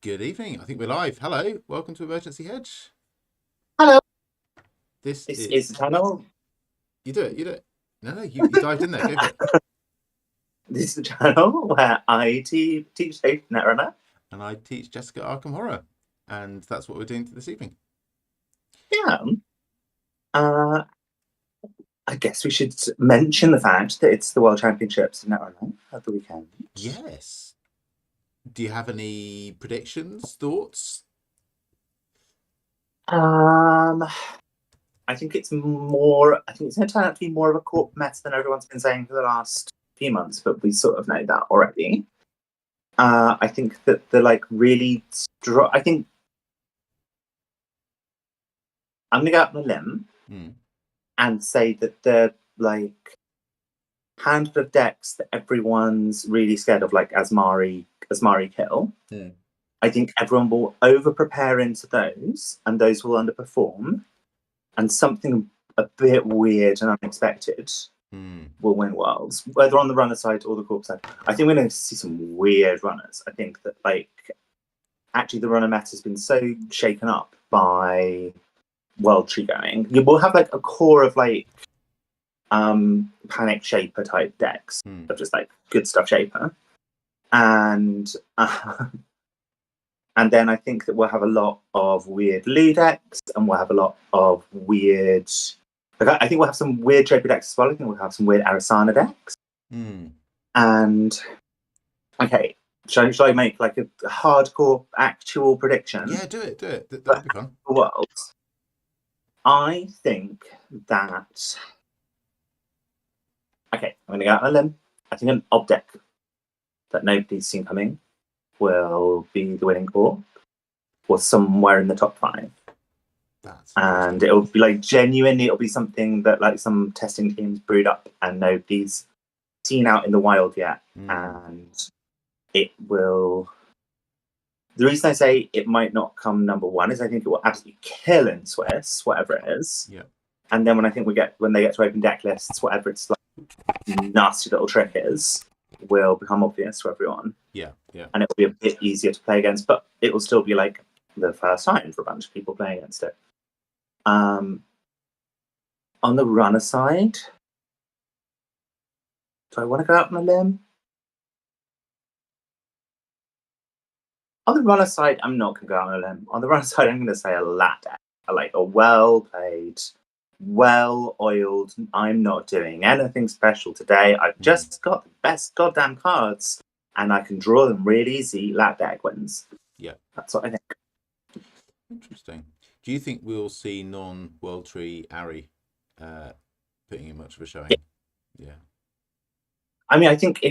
Good evening. I think we're live. Hello. Welcome to Emergency Hedge. Hello. This This is is. the channel. You do it. You do it. No, you dived in there. Go for it. This is the channel where I teach Netrunner. And I teach Jessica Arkham Horror. And that's what we're doing this evening. Yeah. Uh, I guess we should mention the fact that it's the World Championships in Netrunner at the weekend. Yes. Do you have any predictions, thoughts? I think it's more. I think it's going to turn out to be more of a corp mess than everyone's been saying for the last few months, but we sort of know that already. I think that the really strong. I think I'm going to go out on a limb and say that the handful of decks that everyone's really scared of, like Asmari Kill. I think everyone will over prepare into those, and those will underperform, and something a bit weird and unexpected will win Worlds, whether on the runner side or the corp side. I think we're going to see some weird runners. I think that actually the runner meta has been so shaken up by World Tree going. You will have a core of Panic Shaper type decks of just good stuff Shaper, and then I think that we'll have a lot of weird Lou decks, and we'll have a lot of weird. I think we'll have some weird Shaper decks as well. I think we'll have some weird Arasana decks. And okay, should I make a hardcore actual prediction? Yeah, do it. That'll be fun. World. I think that. Okay, I'm going to go out on a limb. I think an ob deck that nobody's seen coming will be the winning core, or somewhere in the top 5. And it'll be genuinely, it'll be something that some testing teams brewed up and nobody's seen out in the wild yet. And it will. The reason I say it might not come number 1 is I think it will absolutely kill in Swiss, whatever it is. Yeah. And then when they get to open deck lists, whatever its nasty little trick is, will become obvious to everyone. Yeah. And it will be a bit easier to play against, but it will still be the first time for a bunch of people playing against it. On the runner side, do I want to go out on a limb? On the runner side, I'm not going to go out on a limb. On the runner side, I'm going to say a lat deck. A well-played, well-oiled, I'm not doing anything special today. I've just got the best goddamn cards, and I can draw them really easy. Lat deck wins. Yeah. That's what I think. Interesting. Do you think we'll see non-World Tree Ari putting in much of a showing? Yeah. I mean, I think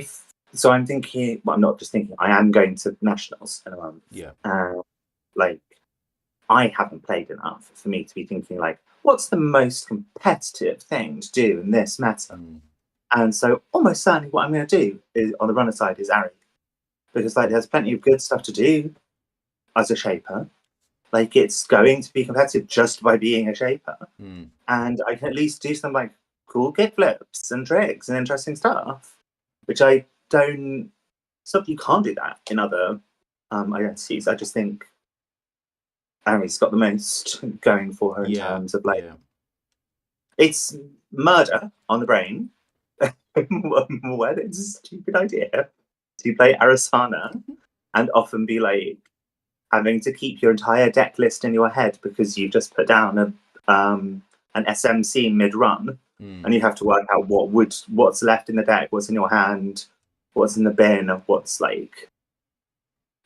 I'm thinking, well, I'm not just thinking, I am going to Nationals in a month. Yeah. I haven't played enough for me to be thinking what's the most competitive thing to do in this meta? And so almost certainly what I'm going to do is, on the runner side, is Ari. Because there's plenty of good stuff to do as a Shaper. It's going to be competitive just by being a Shaper. And I can at least do some cool kick flips and tricks and interesting stuff, which I don't. So you can't do that in other identities. I just think Ari's got the most going for her in terms of it's murder on the brain. Well, it's a stupid idea to play Arasana and often be having to keep your entire deck list in your head because you just put down an SMC mid-run, and you have to work out what's left in the deck, what's in your hand, what's in the bin, of what's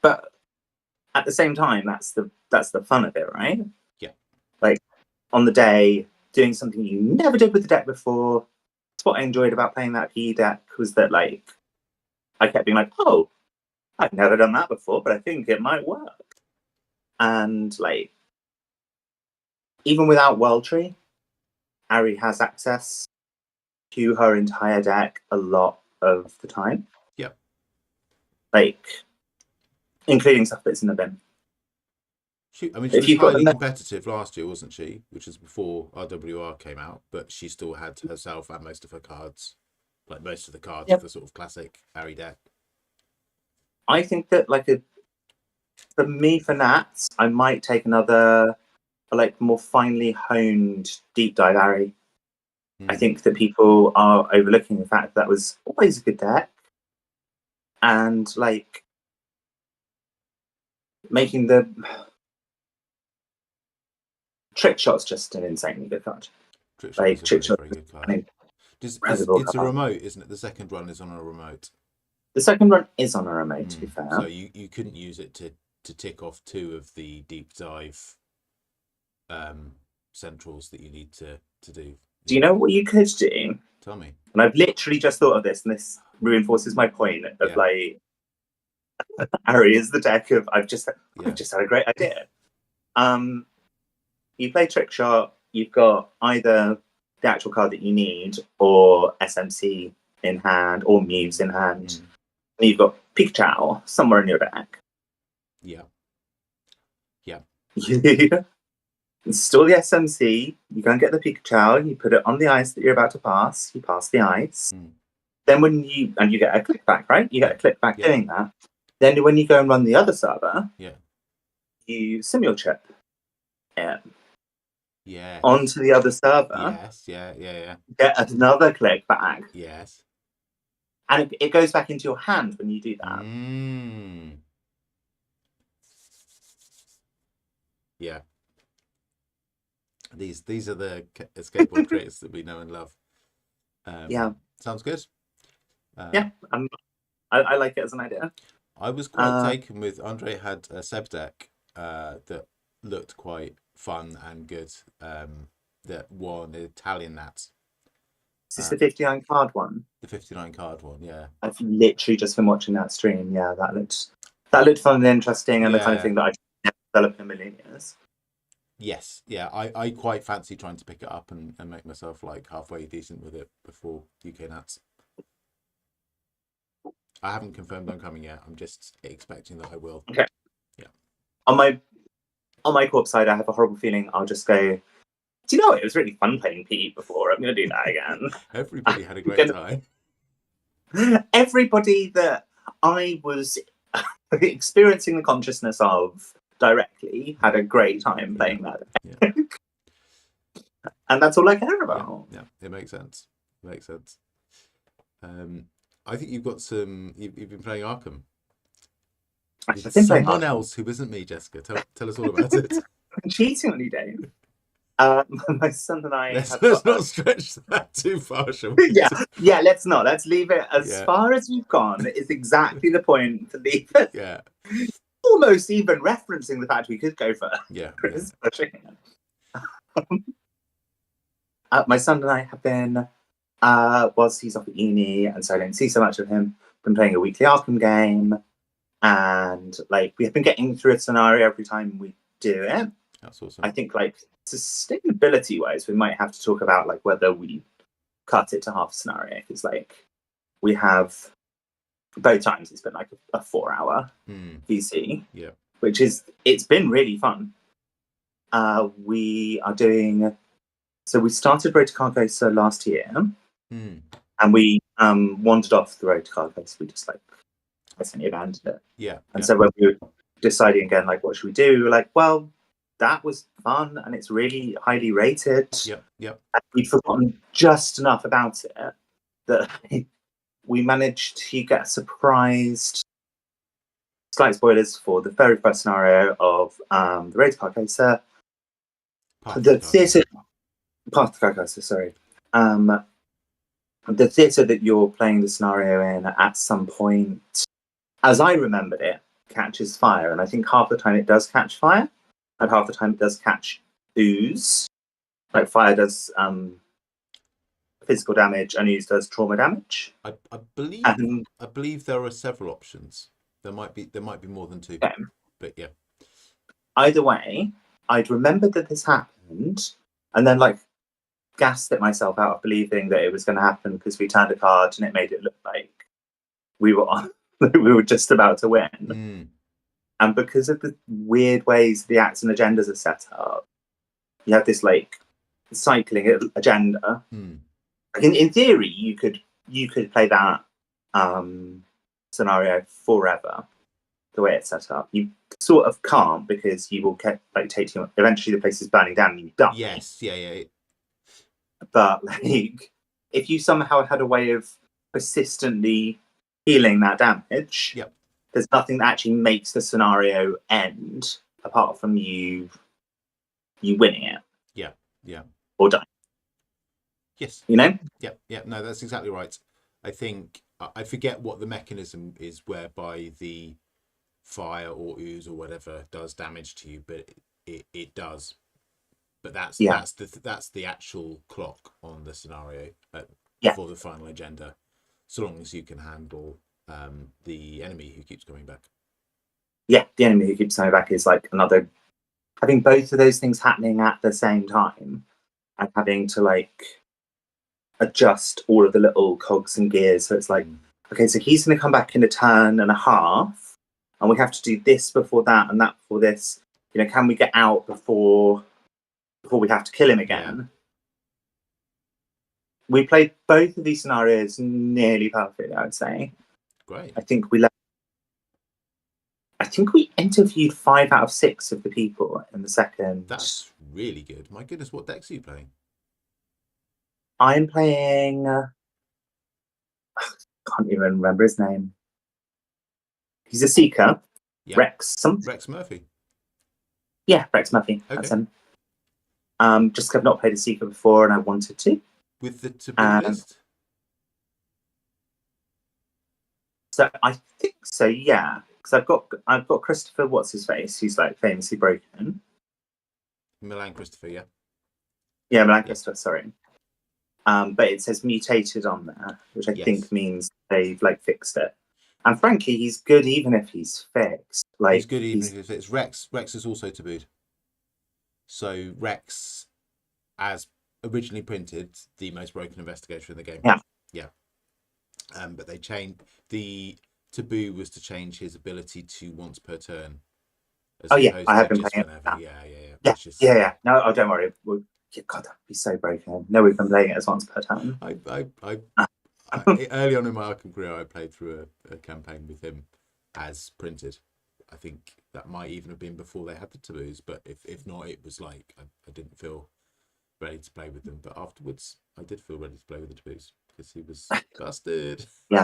But at the same time, that's the fun of it, right? Yeah. On the day, doing something you never did with the deck before. That's what I enjoyed about playing that PE deck, was that I kept being oh, I've never done that before, but I think it might work. And even without World Tree, Ari has access to her entire deck a lot of the time. Yep. Including stuff that's in the bin. She was highly competitive last year, wasn't she? Which is before RWR came out, but she still had herself and most of her cards, most of the cards of the sort of classic Ari deck. I think that for me, for Nats, I might take another, like, more finely honed deep dive Ari. I think that people are overlooking the fact that was always a good deck, and like making the trick shot's just an insanely good card. Trick shot is a trick shot, very good card. I mean, It's a remote, isn't it? The second run is on a remote. The second run is on a remote, to be fair. So you couldn't use it to tick off 2 of the deep dive centrals that you need to do. Do you know what you could do? Tell me. And I've literally just thought of this, and this reinforces my point of like, Ari is the deck of I've just had a great idea. You play trick shot. You've got either the actual card that you need, or SMC in hand, or Muse in hand. And you've got Pikachu somewhere in your deck. Yeah. You install the SMC, you go and get the Pikachu, you put it on the ice that you're about to pass, you pass the ice. Then you get a click back, right? You get a click back doing that. Then when you go and run the other server, you simul chip onto the other server. Get another click back. And it goes back into your hand when you do that. Yeah. These are the skateboard creators that we know and love. Sounds good. I like it as an idea. I was quite taken with Andre had a Seb deck that looked quite fun and good. That won the Italian Nats. Is this the 59 card one? The 59 card one, yeah. I've literally just been watching that stream. Yeah, that looked fun and interesting, and the kind of thing that I never developed in a million years. Yes, yeah. I quite fancy trying to pick it up and make myself like halfway decent with it before UK Nats. I haven't confirmed I'm coming yet. I'm just expecting that I will. Okay. Yeah. On my corp side, I have a horrible feeling I'll just go, do you know what? It was really fun playing PE before. I'm going to do that again. Everybody had a great time. Everybody that I was experiencing the consciousness of directly had a great time playing that. Yeah. And that's all I care about. Yeah, it makes sense. I think you've got some. You've been playing Arkham. Someone else who isn't me, Jessica. Tell us all about it. I'm cheating on you, Dave. My son and I. Let's not stretch that too far, shall we? Yeah. Let's not. Let's leave it as far as we've gone. Is exactly the point to leave it. Yeah. Almost even referencing the fact we could go for. Yeah. My son and I have been, whilst he's off at uni, and so I don't see so much of him, been playing a weekly Arkham game, and like we have been getting through a scenario every time we do it. That's awesome. I think like sustainability wise, we might have to talk about like whether we cut it to half a scenario, because like we have both times it's been like a 4-hour VC, which it's been really fun. We are doing. So we started Road to Carcosa last year, and we wandered off the Road to Carcosa. We just like basically abandoned it. Yeah. And so when we were deciding again, like, what should we do? We were like, well, that was fun, and it's really highly rated. Yep. And we'd forgotten just enough about it that we managed to get surprised. Slight spoilers for the very first scenario of the Road to Carcosa. The theatre. Path to Carcosa, sorry. The theatre that you're playing the scenario in at some point, as I remembered it, catches fire. And I think half the time it does catch fire, and half the time it does catch ooze. Like fire does physical damage, and ooze does trauma damage. I believe there are several options. There might be more than 2. Okay. But yeah. Either way, I'd remembered that this happened, and then like gassed at myself out of believing that it was going to happen because we turned a card and it made it look like we were just about to win. And because of the weird ways the acts and agendas are set up, you have this like cycling agenda. In theory, you could play that scenario forever, the way it's set up. You sort of can't because you will take you. Eventually, the place is burning down and you die. Yes, yeah. But like, if you somehow had a way of persistently healing that damage, yep. There's nothing that actually makes the scenario end apart from you winning it. Yeah. Or dying. Yes. You know? Yeah. No, that's exactly right. I think I forget what the mechanism is whereby the fire or ooze or whatever does damage to you, but it does. But that's the actual clock on the scenario for the final agenda, so long as you can handle the enemy who keeps coming back. Yeah, the enemy who keeps coming back is like another. Having both of those things happening at the same time and having to like adjust all of the little cogs and gears. So it's like, okay, so he's going to come back in a turn and a half, and we have to do this before that and that before this. You know, can we get out before we have to kill him again? Yeah. We played both of these scenarios nearly perfectly, I would say. Great. I think we interviewed 5 out of 6 of the people in the second. That's really good. My goodness, what decks are you playing? I'm playing. Can't even remember his name. He's a Seeker. Yep. Rex Murphy. Yeah, Rex Murphy. Okay. That's him. Just I've not played a Seeker before, and I wanted to. With the taboo list. So I think so. Yeah, because I've got Christopher. What's his face? Who's like famously broken. Milan Christopher. Yeah. Yeah, Milan Christopher. Sorry. But it says mutated on there, which I think means they've like fixed it. And frankly, he's good even if he's fixed. Like he's good even if he's fixed. Rex is also tabooed. So Rex, as originally printed, the most broken investigator in the game. Yeah. But they changed the taboo was to change his ability to once per turn. I have been playing it. Yeah. No, don't worry. God, that'd be so broken. No, we've been playing it as once per turn. Early on in my Arkham career, I played through a campaign with him as printed. I think that might even have been before they had the taboos, but if not, it was like I didn't feel ready to play with them. But afterwards, I did feel ready to play with the taboos because he was busted. Yeah.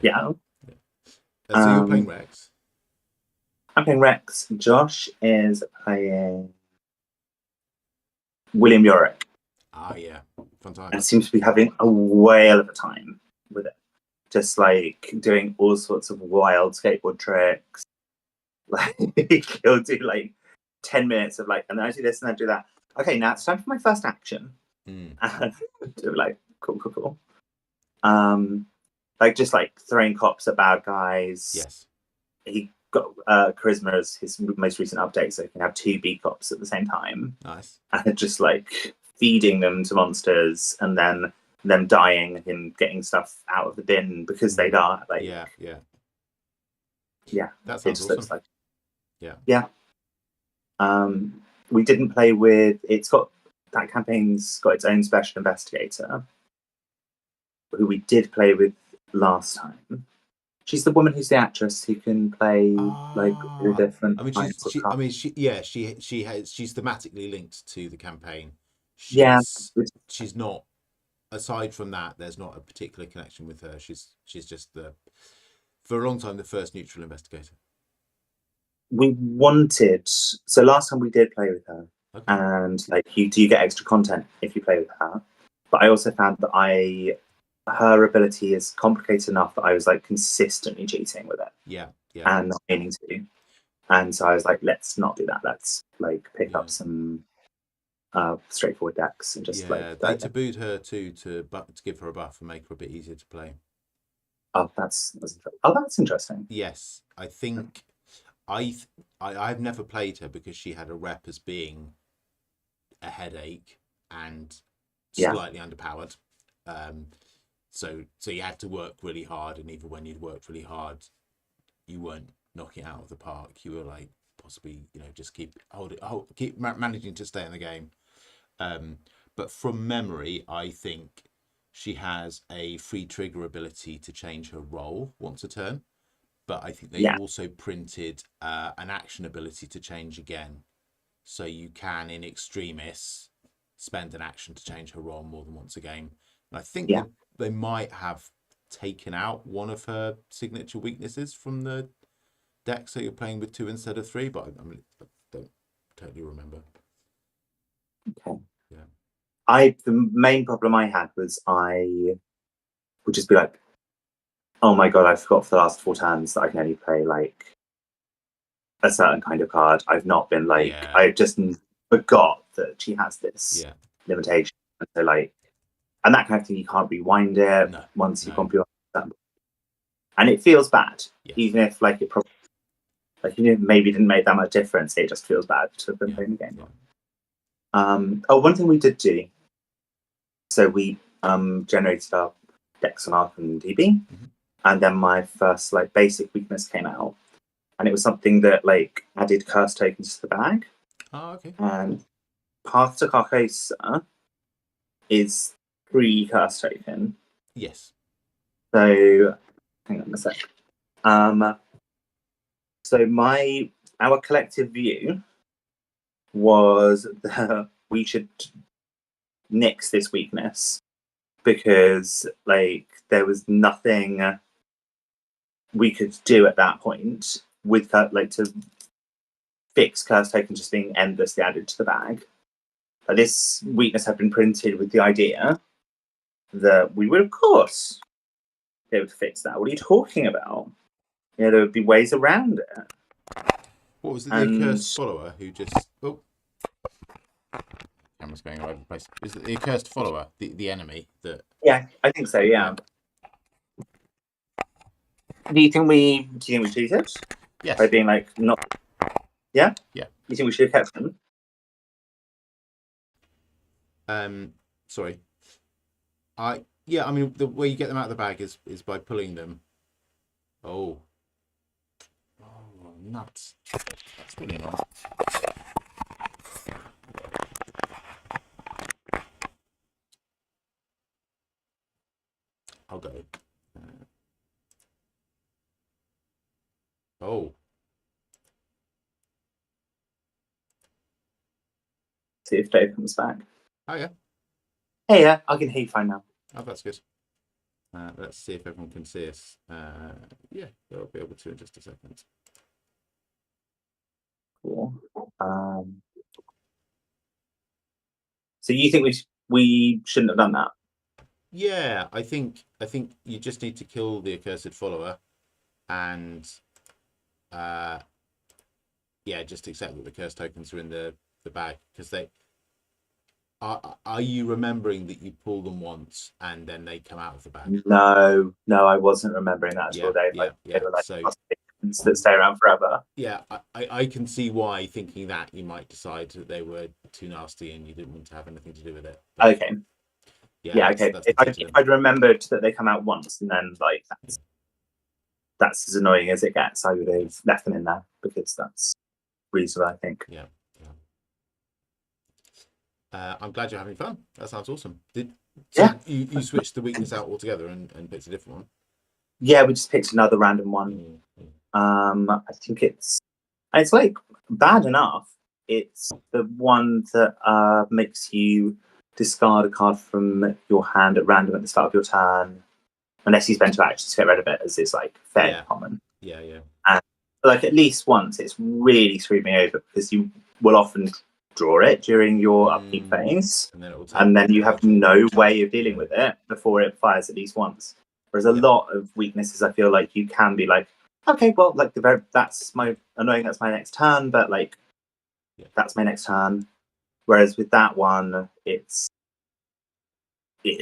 So you're playing Rex? I'm playing Rex. Josh is playing William Yorick. Yeah. Fantastic. And seems to be having a whale of a time with it. Just like doing all sorts of wild skateboard tricks. Like he'll do like 10 minutes of like, and then I do this and I do that. Okay, now it's time for my first action. And do like cool. Like just like throwing cops at bad guys. Yes. He got charisma as his most recent update, so he can have 2 B cops at the same time. Nice. And just like feeding them to monsters and then them dying and getting stuff out of the bin because they die. Like yeah. That sounds awesome. Looks like yeah. We didn't play with. That campaign's got its own special investigator, who we did play with last time. She's the woman who's the actress who can play like the different. She's thematically linked to the campaign. She's not. Aside from that, there's not a particular connection with her. She's just for a long time the first neutral investigator. We wanted last time we did play with her, and like you do get extra content if you play with her. But I also found that her ability is complicated enough that I was like consistently cheating with it. Yeah. And not meaning to. And so I was like, let's not do that. Let's like pick up some straightforward decks and just they tabooed her too to give her a buff and make her a bit easier to play. That's interesting. Yes, I think I've never played her because she had a rep as being a headache and slightly underpowered. So you had to work really hard, and even when you'd worked really hard, you weren't knocking it out of the park. You were like possibly, just keep managing to stay in the game. But from memory, I think she has a free trigger ability to change her role once a turn. but I think they also printed an action ability to change again. So you can, in extremis, spend an action to change her role more than once a game. And I think they might have taken out one of her signature weaknesses from the deck, so you're playing with 2 instead of 3, but I don't totally remember. Okay. Yeah. The main problem I had was I would just be like, oh my god, I forgot for the last 4 turns that I can only play like a certain kind of card. I've not been like, I just forgot that she has this limitation. And so like, and that kind of thing, you can't rewind it once you've gone through that. And it feels bad, even if like it probably, like, you know, maybe didn't make that much difference. It just feels bad to have been playing the game. One thing we did do, so we generated our decks on Arkham DB, and then my first like basic weakness came out, and it was something that like added curse tokens to the bag. Oh, okay. And Path to Carcosa is 3 curse token. Yes. So hang on a sec. So our collective view was that we should nix this weakness because like there was nothing we could do at that point with like to fix curse token just being endlessly added to the bag. This weakness had been printed with the idea that we would, of course, be able to fix that. What are you talking about? You know, there would be ways around it. What was it, the accursed follower who just... Oh. Camera's going all over the place. Is it the accursed follower, the enemy? That? Yeah, I think so, yeah. Do you think we cheated? Yes. By being like, not... Yeah? Yeah. You think we should have kept them? Sorry. I mean, the way you get them out of the bag is by pulling them. Oh, nuts. That's really annoying. I'll go. Oh. See if Dave comes back. Oh, yeah. Hey, yeah, I can hear you fine now. Oh, that's good. Let's see if everyone can see us. Yeah, they'll be able to in just a second. Cool. So you think we shouldn't have done that? Yeah, I think you just need to kill the accursed follower, and just accept that the curse tokens are in the bag, because they are you remembering that you pull them once and then they come out of the bag? No, I wasn't remembering that at all, Dave. They were like that stay around forever. Yeah, I can see why, thinking that you might decide that they were too nasty and you didn't want to have anything to do with it. But okay. Yeah, okay. If I'd remembered that they come out once and then like that's as annoying as it gets, I would have left them in there because that's reasonable, I think. Yeah. I'm glad you're having fun. That sounds awesome. You switched the weakness out altogether and picked a different one? Yeah, we just picked another random one. I think it's like bad enough. It's the one that makes you discard a card from your hand at random at the start of your turn, unless you spend 2 actions to get rid of it, as it's like fairly common. Yeah. And like at least once, it's really screwed me over because you will often draw it during your upkeep phase, and then you have no way of dealing with it before it fires at least once. Whereas a lot of weaknesses, I feel like you can be like, okay, well, like that's my next turn, but like that's my next turn. Whereas with that one, it's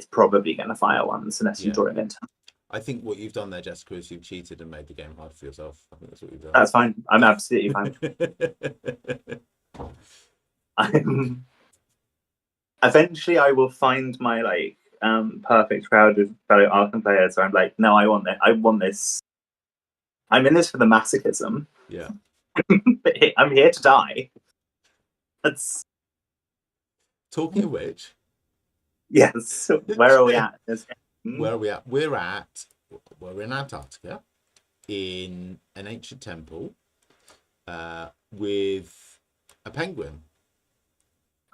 probably going to fire once unless you draw it in turn. I think what you've done there, Jessica, is you've cheated and made the game hard for yourself. I think that's what you've done. That's fine. I'm absolutely fine. Eventually, I will find my like perfect crowd of fellow Arkham players. Where I'm like, no, I want it. I want this. I'm in this for the masochism. Yeah. I'm here to die. That's. Talking of which. Yes. Where are we at? Where are we at? We're in Antarctica. in an ancient temple with a penguin.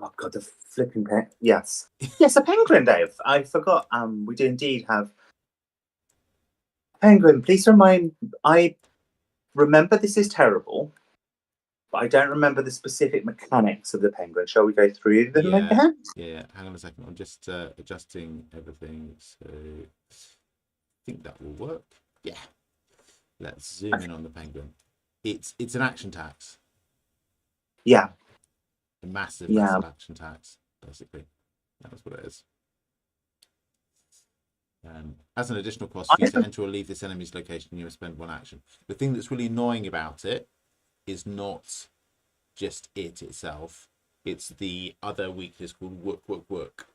Oh god, the flipping penguin. Yes. Yes, a penguin, Dave. I forgot. We do indeed have penguin. Please remind. I remember this is terrible, but I don't remember the specific mechanics of the penguin. Shall we go through them Yeah, again? yeah. Hang on a second. I'm just adjusting everything. So I think that will work. Yeah. Let's zoom in on the penguin. It's an action tax. Yeah. A massive, Yeah. massive action tax, basically. That's what it is. As an additional cost for you to enter or leave this enemy's location, you must spend one action. The thing that's really annoying about it is not just it itself, it's the other weakness called work.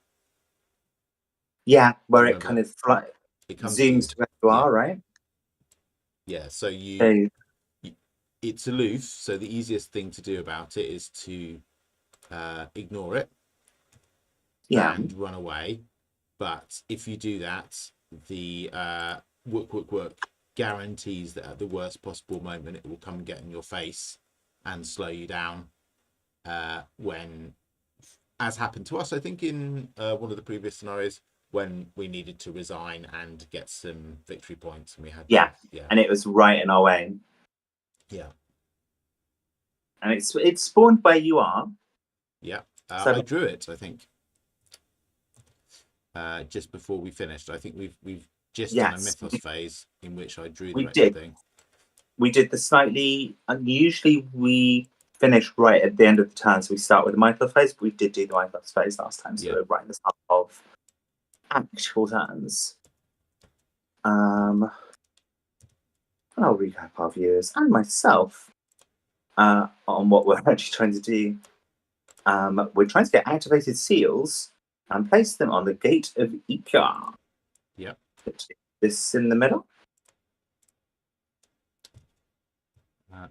Yeah, where it Remember kind that? of It comes to zooms you. to where you Yeah. are, right? Yeah. So So, it's aloof. So the easiest thing to do about it is to ignore it yeah. and run away. But if you do that, the work guarantees that at the worst possible moment it will come and get in your face and slow you down. When, as happened to us, I think in one of the previous scenarios, when we needed to resign and get some victory points, and we had Yeah. yeah, And it was right in our way. yeah, And it's spawned where you are. yeah. So I drew it, I think, just before we finished. I think we've just done a yes, mythos phase in which I drew the we wretched did. thing. We did the slightly unusually we finish right at the end of the turn, so we start with the mythos phase, but we did do the mythos phase last time, so Yeah. we're right in the start of actual turns. I'll recap our viewers and myself on what we're actually trying to do. We're trying to get activated seals and place them on the gate of Ika. Yep. This in the middle.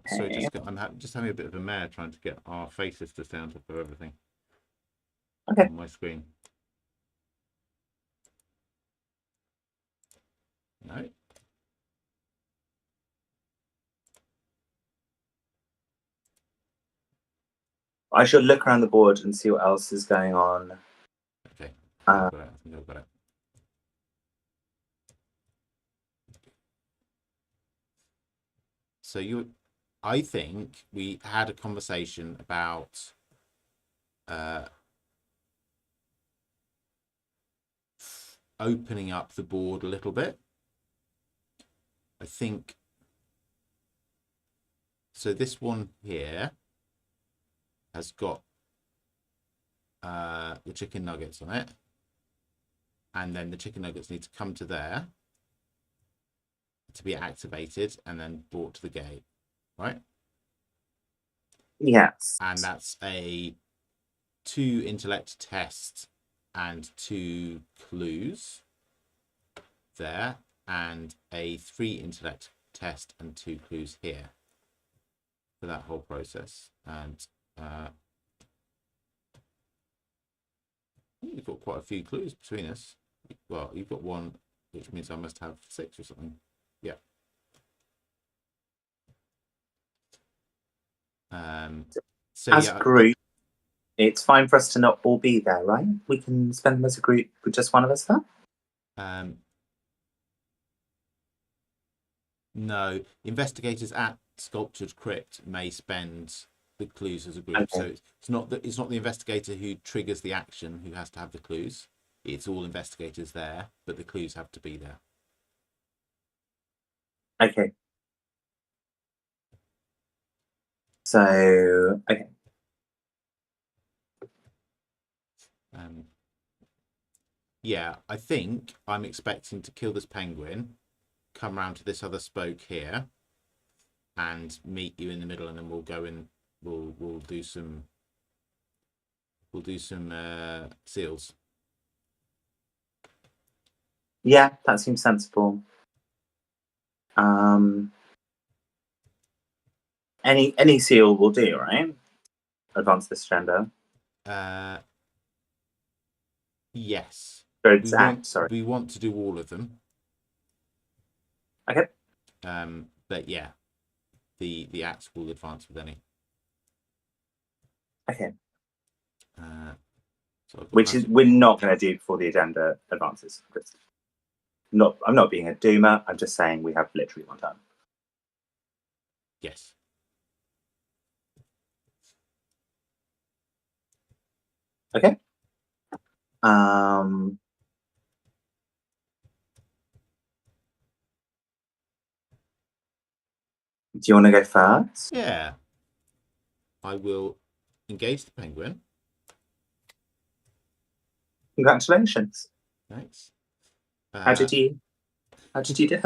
So I'm just having a bit of a mare trying to get our faces to stay on top of everything on my screen. No. I should look around the board and see what else is going on. Okay. I've got it. I think I've got it. So I think we had a conversation about opening up the board a little bit. I think so. This one here has got the chicken nuggets on it, and then the chicken nuggets need to come to there to be activated and then brought to the gate, right? Yes. And that's a 2 intellect test and 2 clues there, and a 3 intellect test and 2 clues here for that whole process. And you've got quite a few clues between us. Well, you've got 1, which means I must have 6 or something. Yeah. So as yeah, a group, it's fine for us to not all be there, right? We can spend them as a group with just one of us there. No, investigators at Sculptured Crypt may spend the clues as a group. Okay. So it's not the investigator who triggers the action who has to have the clues. It's all investigators there, but the clues have to be there. Okay. So okay. Yeah, I think I'm expecting to kill this penguin, come round to this other spoke here, and meet you in the middle, and then we'll go in. We'll do some seals. Yeah, that seems sensible. Any seal will do, right? Advance this gender. Yes. We want to do all of them. Okay. But yeah, the axe will advance with any. Okay. So Which is we're not going to do before the agenda advances. I'm not being a doomer. I'm just saying we have literally one turn. Yes. Okay. Do you want to go first? Yeah. I will engage the penguin. Congratulations. Thanks. How did you do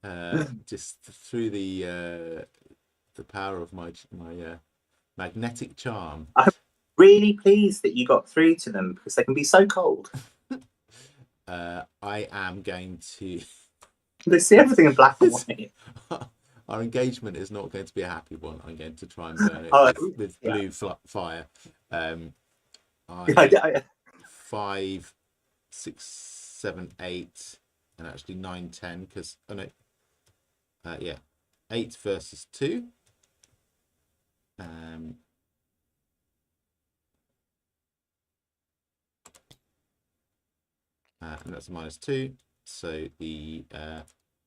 it? Just through the power of my magnetic charm. I'm really pleased that you got through to them because they can be so cold. I am going to. They see everything in black and white. Our engagement is not going to be a happy one. I'm going to try and burn it with blue fire. 5, 6, 7, 8, and actually 9, 10. Because yeah, 8 versus 2. And that's a -2. So the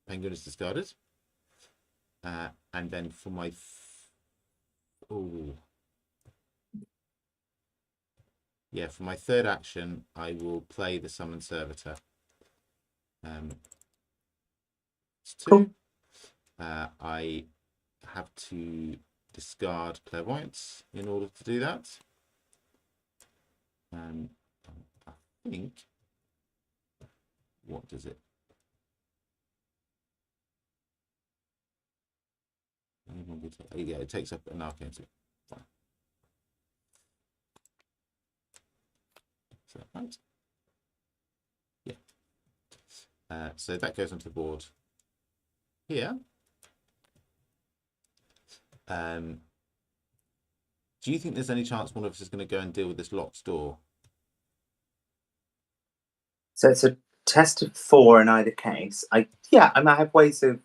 penguin is discarded. And then for my for my third action, I will play the Summon Servitor. It's 2. Cool. I have to discard Clairvoyance in order to do that. I think. What does it? Yeah, it takes up an arcane. Fine. So right. Yeah. So that goes onto the board here. Do you think there's any chance one of us is going to go and deal with this locked door? So it's a test of 4 in either case. I might have ways of.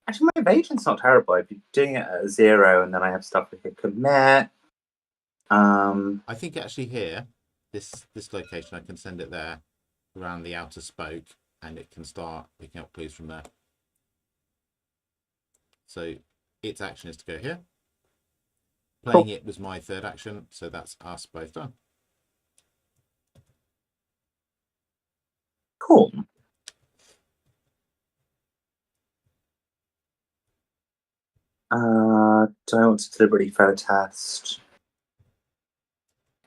Actually, my evasion's not terrible. I'd be doing it at 0, and then I have stuff like a commit. I think actually here, this location, I can send it there around the outer spoke, and it can start picking up clues from there. So its action is to go here. Playing it was my third action, so that's us both done. Cool. Do I want to deliberately fail a test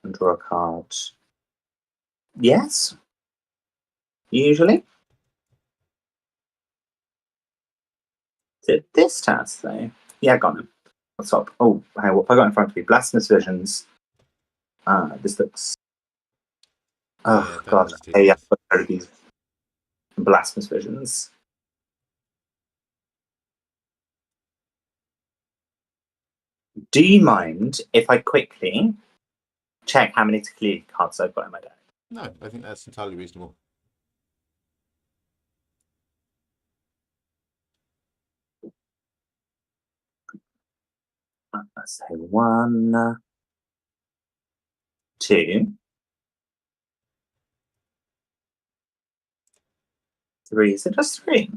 and draw a card? Yes. Usually. Is it this test though? Yeah, got him. What's up? Oh, hey, what have I got in front of me? Blasphemous Visions. This looks. Oh yeah, god. Hey, yeah, these Blasphemous Visions. Do you mind if I quickly check how many Tequila cards I've got in my deck? No, I think that's entirely reasonable. Let's say 1, 2, 3. Is it just 3?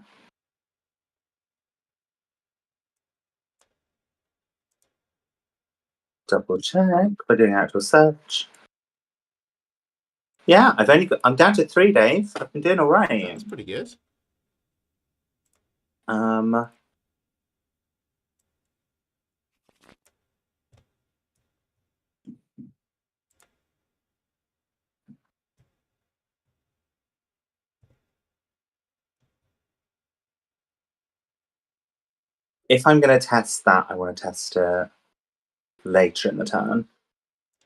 Double check by doing actual search. Yeah, I'm down to 3, Dave. I've been doing all right. That's pretty good. If I'm going to test that, I want to test it later in the turn.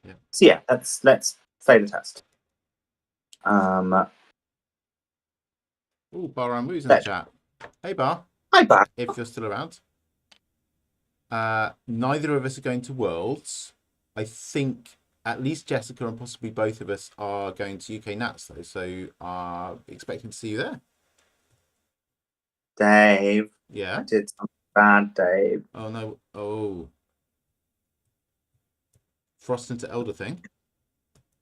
Yeah. So yeah, let's say the test. Oh, Baramu's in the chat. Hey, Bar. Hi, Bar. If you're still around. Neither of us are going to Worlds. I think at least Jessica and possibly both of us are going to UK Nats though, so are expecting to see you there. Dave. Yeah. I did something bad, Dave. Oh no. Oh. Frost into Elder thing.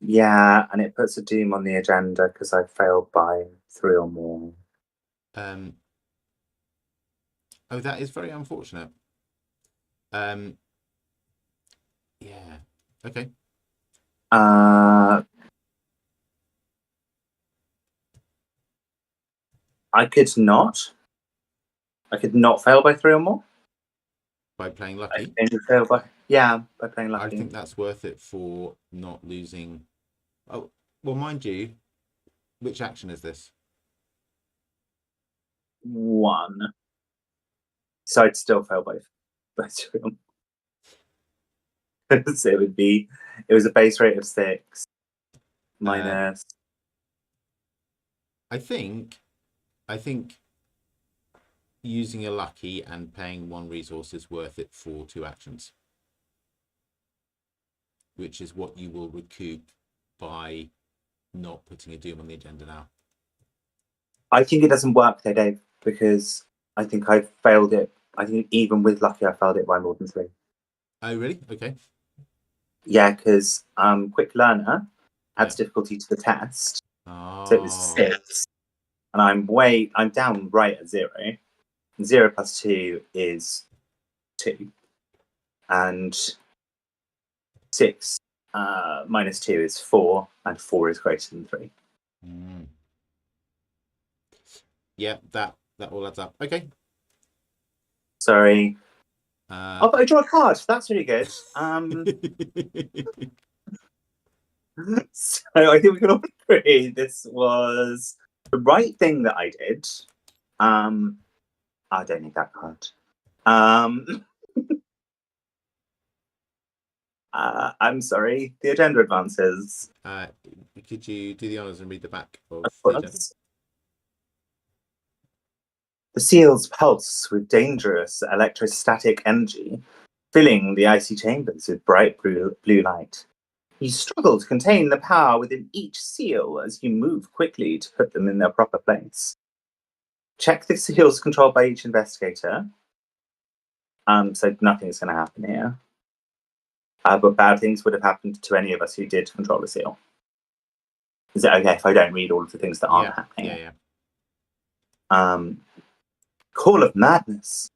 Yeah, and it puts a doom on the agenda because I failed by 3 or more. Oh, that is very unfortunate. Yeah. Okay. I could not. I could not fail by 3 or more. By playing I lucky. can fail by playing I lucky. think that's worth it for not losing. Oh, well, mind you, which action is this? 1. So I'd still fail by 3 or more. So it was a base rate of 6 minus. I think using a lucky and paying 1 resource is worth it for 2 actions, which is what you will recoup by not putting a doom on the agenda now. I think it doesn't work though, Dave, because I think I failed it. I think even with lucky, I failed it by more than 3. Oh, really? Okay. Yeah, because quick learner adds difficulty to the test, oh. so it was 6, and I'm down right at 0. 0 plus 2 is 2, and 6 minus 2 is 4, and 4 is greater than 3. Yeah, that all adds up. Okay. Sorry. Oh, but I draw a card. That's really good. So I think we can all agree this was the right thing that I did. I don't need that card. I'm sorry. The agenda advances. Could you do the honours and read the back of the agenda? The seals pulse with dangerous electrostatic energy, filling the icy chambers with bright blue light. You struggle to contain the power within each seal as you move quickly to put them in their proper place. Check the seals controlled by each investigator. So nothing's going to happen here. But bad things would have happened to any of us who did control the seal. Is it okay if I don't read all of the things that aren't happening? Yeah. Call of madness.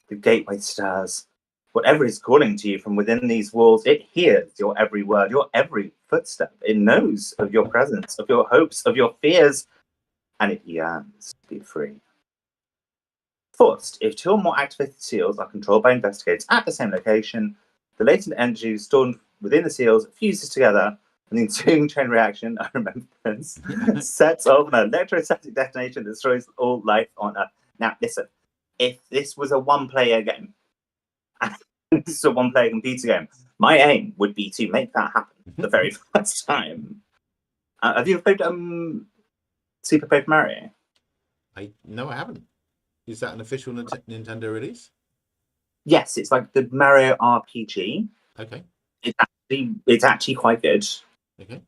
The gateway stirs. Whatever is calling to you from within these walls, it hears your every word, your every footstep. It knows of your presence, of your hopes, of your fears, and it yearns to be free. Forced, if 2 or more activated seals are controlled by investigators at the same location, the latent energy stored within the seals fuses together, and the ensuing chain reaction, I remember this, sets off an electrostatic detonation that destroys all life on Earth. Now, listen, if this was a one-player game, this is a one-player computer game, my aim would be to make that happen the very first time. Have you played Super Paper Mario? No, I haven't. Is that an official Nintendo release? Yes, it's like the Mario RPG. Okay. It's actually quite good. Okay.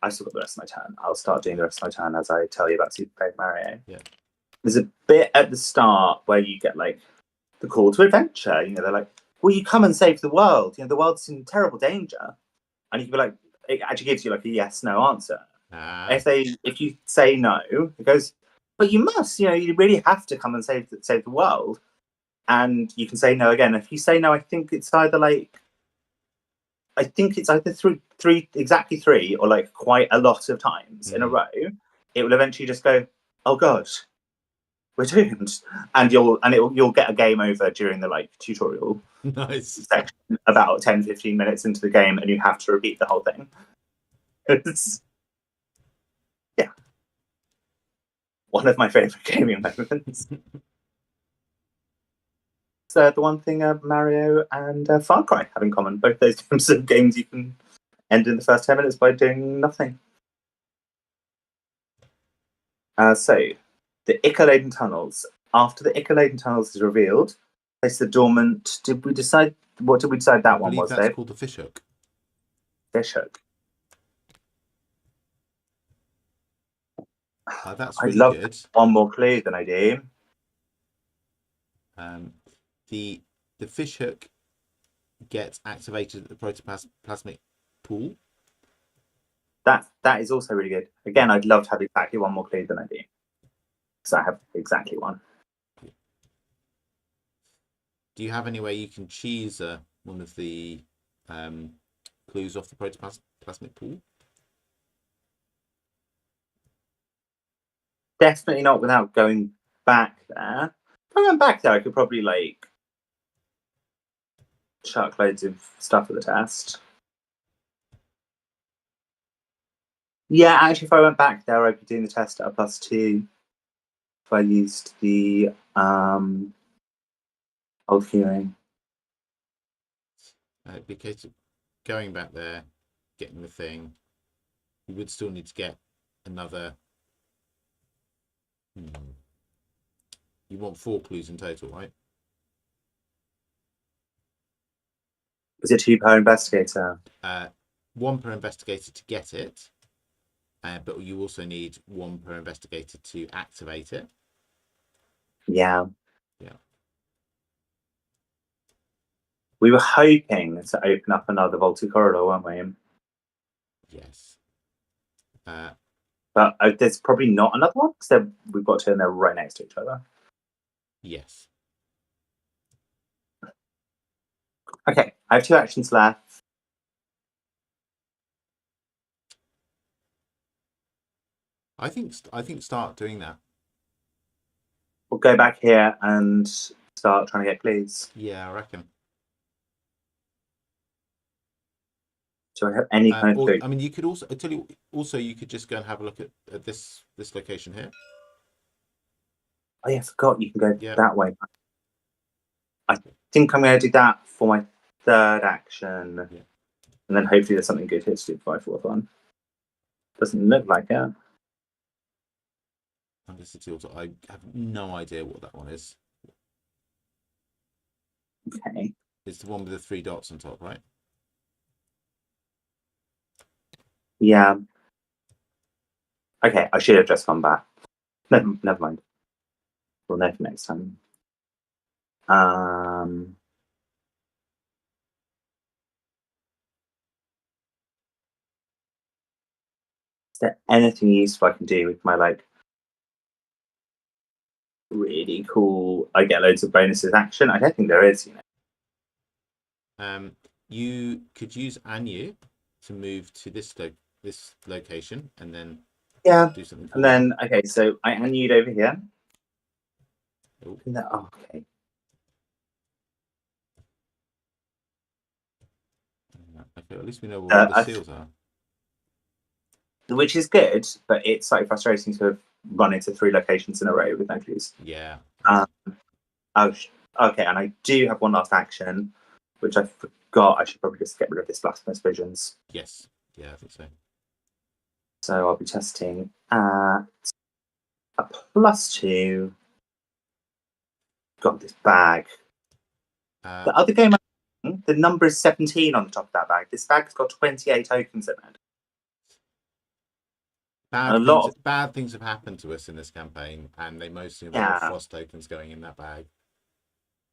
I still got the rest of my turn. I'll start doing the rest of my turn as I tell you about Super Paper Mario. Yeah. There's a bit at the start where you get like the call to adventure. You know, they're like, "Will you come and save the world? You know, the world's in terrible danger." And you can be like, it actually gives you like a yes/no answer. If you say no, it goes, "But you must. You know, you really have to come and save the world." And you can say no again. If you say no, I think it's either exactly 3 or like quite a lot of times in a row. It will eventually just go, "Oh god, we're doomed," and you'll get a game over during the like tutorial section about 10-15 minutes into the game, and you have to repeat the whole thing. Yeah, one of my favorite gaming moments. So the one thing Mario and Far Cry have in common, both those types of games you can end in the first 10 minutes by doing nothing. So the Ica-laden tunnels. After the Ica-laden tunnels is revealed, place the dormant. What did we decide that one was, Dave? That's Dave? called the fishhook. Fishhook. That's I'd really love good. one more clue than I do. The fish hook gets activated at the protoplasmic pool. That is also really good. Again, I'd love to have exactly one more clue than I do, because I have exactly one. Do you have any way you can cheese one of the clues off the protoplasmic pool? Definitely not without going back there. If I went back there, I could probably like chuck loads of stuff at the test. Yeah, actually, if I went back there, I'd be doing the test at a +2. If I used the old hearing. Because going back there, getting the thing, you would still need to get another. You want 4 clues in total, right? Is it 2 per investigator? 1 per investigator to get it, but you also need 1 per investigator to activate it. Yeah. Yeah. We were hoping to open up another vaulted corridor, weren't we? Yes. But there's probably not another one, because we've got two and they're right next to each other. Yes. Okay, I have 2 actions left. I think start doing that. We'll go back here and start trying to get clues. Yeah, I reckon. Do I have any kind of clue? I mean, you could also. I tell you. Also, you could just go and have a look at this location here. Oh yeah, I forgot you can go Yeah. that way. I think I'm going to do that for my 3rd action. Yeah. And then hopefully there's something good here to do for my 4th one. Doesn't look like it. I have no idea what that one is. Okay. It's the one with the 3 dots on top, right? Yeah. Okay, I should have just gone back. Never mind. We'll know for next time. Is there anything useful I can do with my like really cool I get loads of bonuses action? I don't think there is, you know. You could use Anu to move to this location and then do something cool. And then okay, so I Anu'd over here. Oh. Okay. Okay, at least we know where the seals are. Which is good, but it's like frustrating to have run into 3 locations in a row with no clues. Yeah. Okay, and I do have one last action, which I forgot. I should probably just get rid of this blasphemous visions. Yes. Yeah, I think so. So I'll be testing at a +2. Got this bag. The other game, the number is 17 on the top of that bag. This bag's got 28 tokens in it. Bad things have happened to us in this campaign, and they mostly involve frost tokens going in that bag.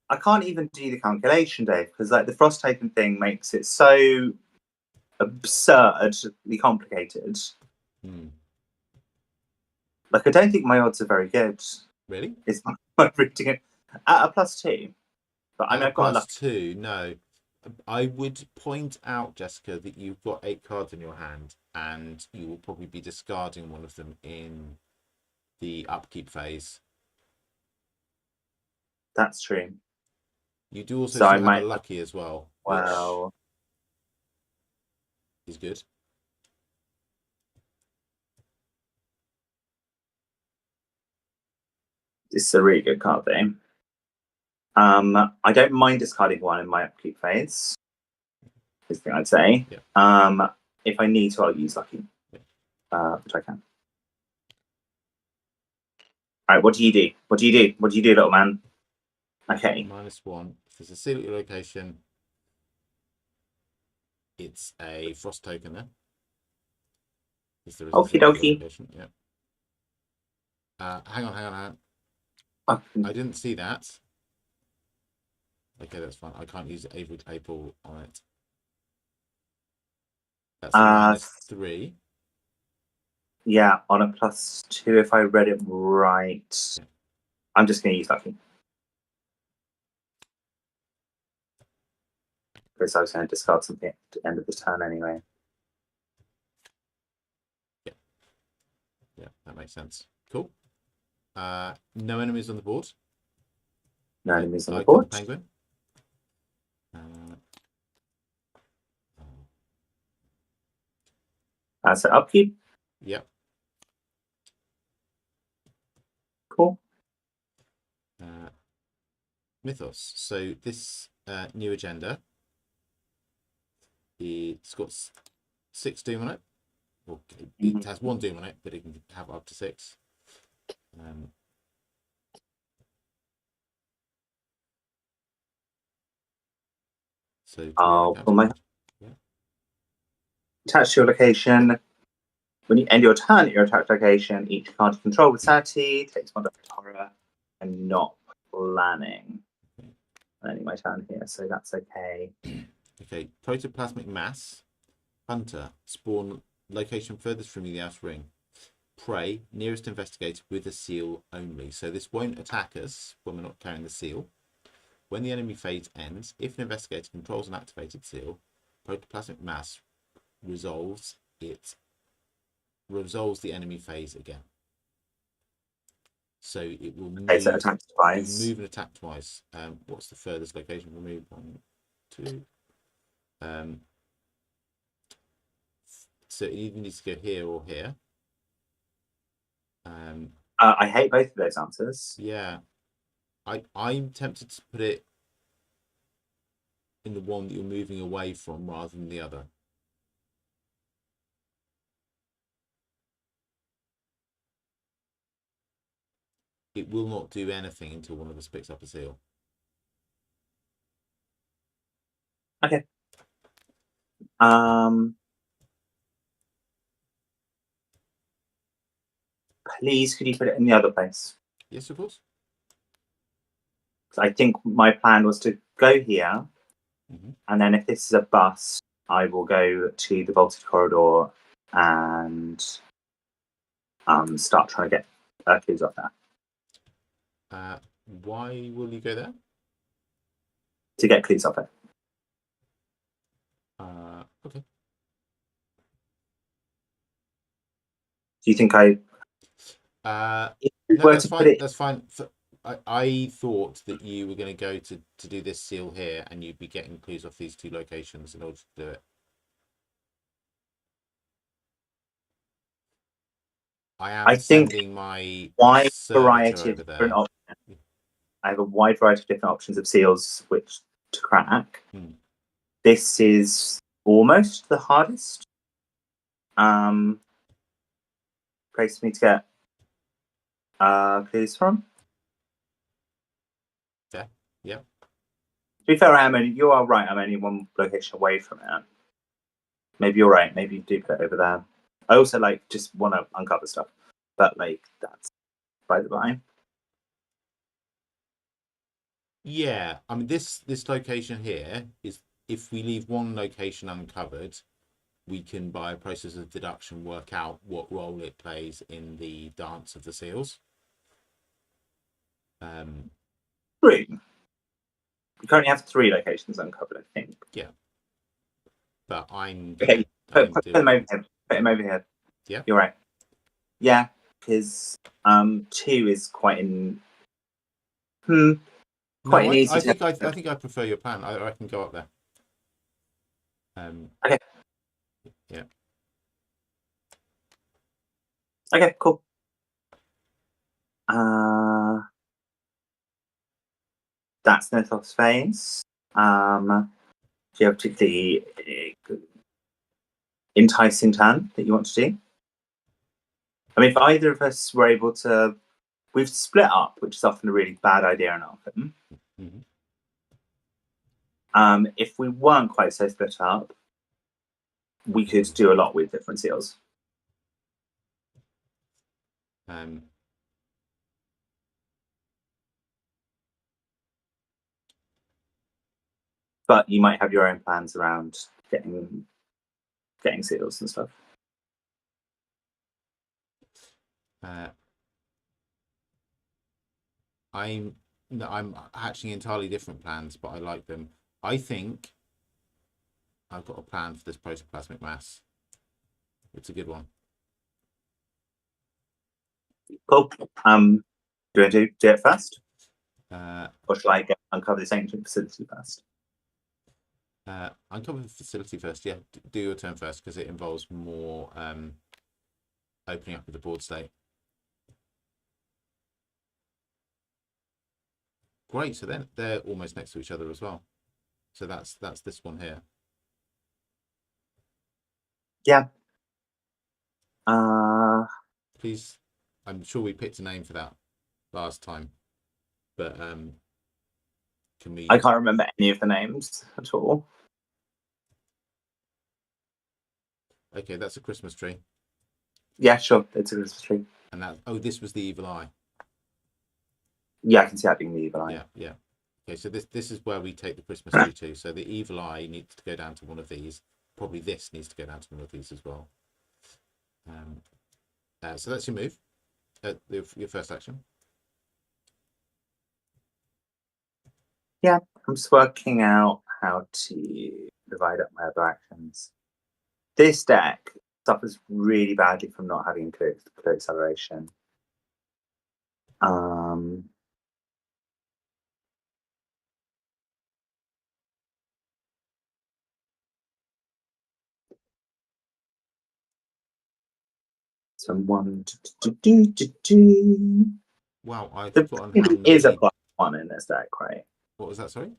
I can't even do the calculation, Dave, because like the frost token thing makes it so absurdly complicated. Like, I don't think my odds are very good. Really? Is my reading it at a +2? But I mean, I've got a +2. No, I would point out, Jessica, that you've got 8 cards in your hand, and you will probably be discarding one of them in the upkeep phase. That's true. You do also still have a lucky as well. Well, which is good. This is a really good card, though. I don't mind discarding one in my upkeep phase. Is the thing I'd say. Yeah. If I need to, I'll use lucky, which I can. All right, what do you do? What do you do? What do you do, little man? Okay. -1. If there's a seal at your location, it's a frost token there. Okie dokie. Yeah. Hang on. Oh. I didn't see that. Okay, that's fine. I can't use Avery Claypool on it. That's -3. Yeah, on a +2 if I read it right. Yeah. I'm just going to use Lucky. Because I was going to discard something at the end of the turn anyway. Yeah, that makes sense. Cool. No enemies on the board. No enemies on the board. Penguin. That's an upkeep. Yep. Cool. Mythos. So this new agenda, it's got 6 doom on it. Well, it has 1 doom on it, but it can have up to 6. So attach to your location. When you end your turn at your attack location, each card you control with sanity takes 1 horror. I'm not planning ending my turn here, so that's okay. Okay, protoplasmic mass. Hunter. Spawn location furthest from you, the outer ring. Prey. Nearest investigator with a seal only. So this won't attack us when we're not carrying the seal. When the enemy phase ends, if an investigator controls an activated seal, protoplasmic mass resolves the enemy phase again. So it will move, attack twice. Move and attack twice. What's the furthest location for move? 1, 2. So it either needs to go here or here. I hate both of those answers. Yeah. I'm tempted to put it in the one that you're moving away from rather than the other. It will not do anything until one of us picks up a seal. Okay. Please, could you put it in the other place? Yes, of course. I think my plan was to go here, and then if this is a bust, I will go to the vaulted corridor and start trying to get clues off that. Why will you go there? To get clues off it. Okay. Do you think I? No, that's fine. That's fine. I thought that you were going to go to do this seal here, and you'd be getting clues off these 2 locations in order to do it. I think my wide variety over of there. different options. I have a wide variety of different options of seals which to crack. This is almost the hardest place for me to get clues from. Yeah. To be fair, you are right. I'm only 1 location away from it. Maybe you're right. Maybe you do put it over there. I also just want to uncover stuff, but that's by the by. Yeah, I mean this location here is, if we leave 1 location uncovered, we can, by a process of deduction, work out what role it plays in the dance of the seals. 3. You currently have 3 locations uncovered, I think. Yeah. But I'm okay. Put them over here. Put them over here. Yeah. You're right. Yeah, because 2 is quite in. Quite an easy. I think I prefer your plan. I can go up there. Okay. Yeah. Okay. Cool. That's Mythos phase. Do you have a particularly enticing turn that you want to do? I mean, if either of us were able to, we've split up, which is often a really bad idea in Arkham. If we weren't quite so split up, we could do a lot with different seals. but you might have your own plans around getting seals and stuff. I'm hatching entirely different plans, but I like them. I think I've got a plan for this protoplasmic mass. It's a good one. Cool. Do you want to do it first? Or shall I uncover this ancient facility first? Uncover the facility first. Yeah, do your turn first because it involves more opening up of the board state. Great. So then they're almost next to each other as well. So that's this one here. Yeah. Please, I'm sure we picked a name for that last time, but can we? I can't remember any of the names at all. Okay, that's a Christmas tree. Yeah, sure, it's a Christmas tree. And that this was the evil eye. Yeah, I can see that being the evil eye. Yeah. Okay, so this is where we take the Christmas tree to. So the evil eye needs to go down to one of these. Probably this needs to go down to one of these as well. So that's your move. Your first action. Yeah, I'm just working out how to divide up my other actions. This deck suffers really badly from not having clear acceleration. So one. Wow, I've there forgotten how is a nearly. +1 in this deck, right? What was that? Sorry.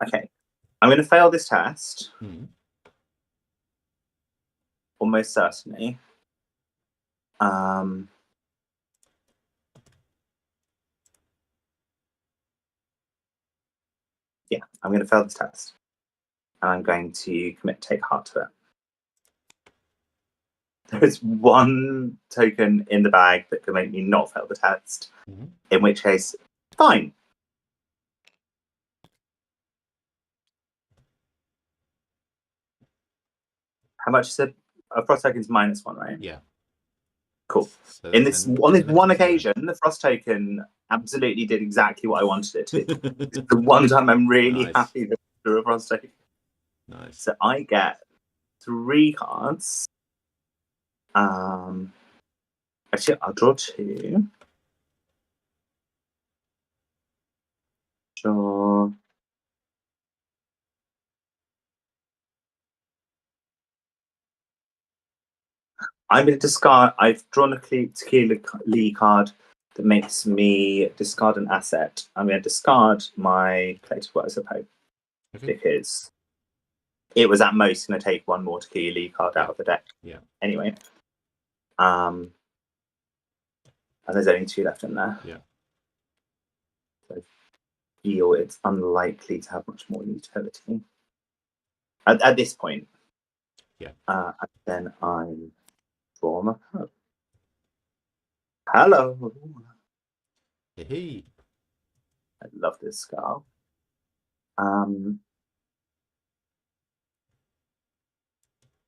Okay, I'm going to fail this test. Almost certainly. Yeah, I'm going to fail this test. And I'm going to take heart to it. There's one token in the bag that can make me not fail the test, in which case, fine. How much is it? A frost token's -1, right? Yeah. Cool. So on this one occasion, the frost token absolutely did exactly what I wanted it to do. It's the one time I'm really happy that I drew a frost token. Nice. So I get 3 cards. Actually, I'll draw 2. Sure. I'm going to discard. I've drawn a Tequila Lee card that makes me discard an asset. I'm going to discard my Collected Works of Hope because it was at most going to take one more Tequila Lee card out of the deck. Yeah. Anyway. And there's only 2 left in there. Yeah. So I feel it's unlikely to have much more utility at this point. Yeah. And then I'm draw my card. Hello. Hey. I love this scarf.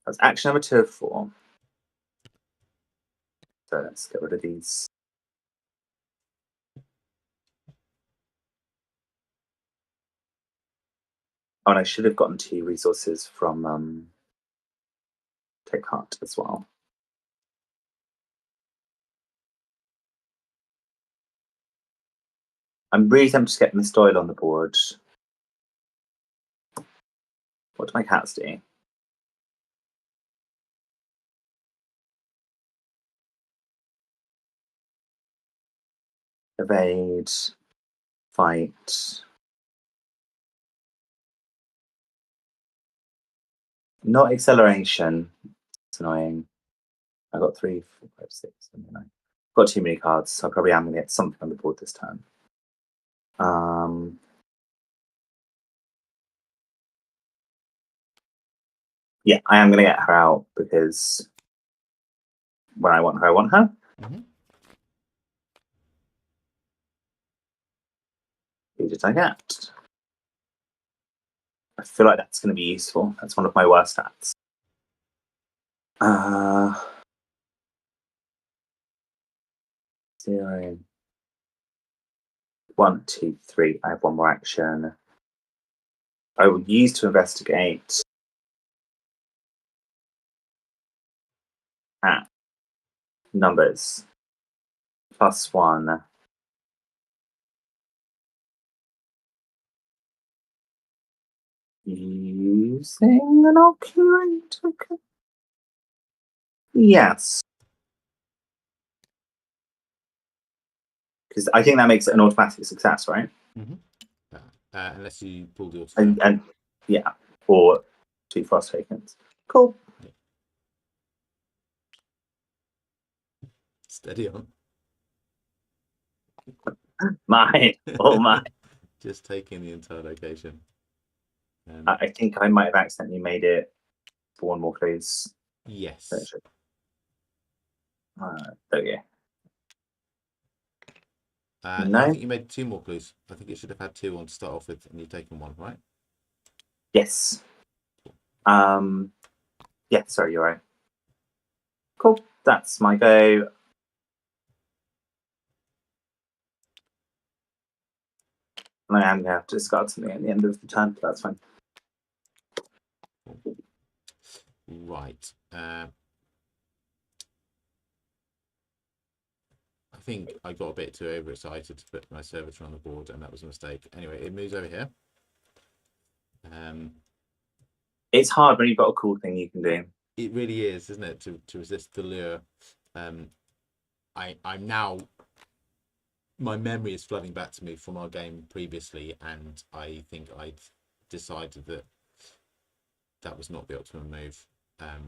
That's action number 2 of 4. So let's get rid of these. Oh, and I should have gotten 2 resources from Take Heart as well. I'm really tempted to get Mist Oil on the board. What do my cats do? Evade, fight. Not acceleration. It's annoying. I got 3, 4, 5, 6, 7, 9. Got too many cards, so I probably am going to get something on the board this turn. Yeah, I am going to get her out because when I want her, I want her. Who did I get? I feel like that's going to be useful. That's one of my worst stats. 0, 1, 2, 3. I have one more action. I will use to investigate. Numbers. +1. Using an ocular token? Yes. Because I think that makes it an automatic success, right? Mm-hmm. Unless you pull the auto. And yeah, or 2 frost tokens. Cool. Yeah. Steady on. Mine. Oh, mine. Just taking the entire location. I think I might have accidentally made it for one more clues. Yes. There we go. No, I think you made 2 more clues. I think it should have had 2 on to start off with, and you've taken 1, right? Yes. Yeah, sorry, you're right. Cool. That's my go. And I am going to have to discard something at the end of the turn, but that's fine. Right. I think I got a bit too overexcited to put my servitor on the board, and that was a mistake. Anyway, it moves over here. It's hard when you've got a cool thing you can do. It really is, isn't it, to resist the lure. I'm now, my memory is flooding back to me from our game previously, and I think I'd decided that that was not the optimum move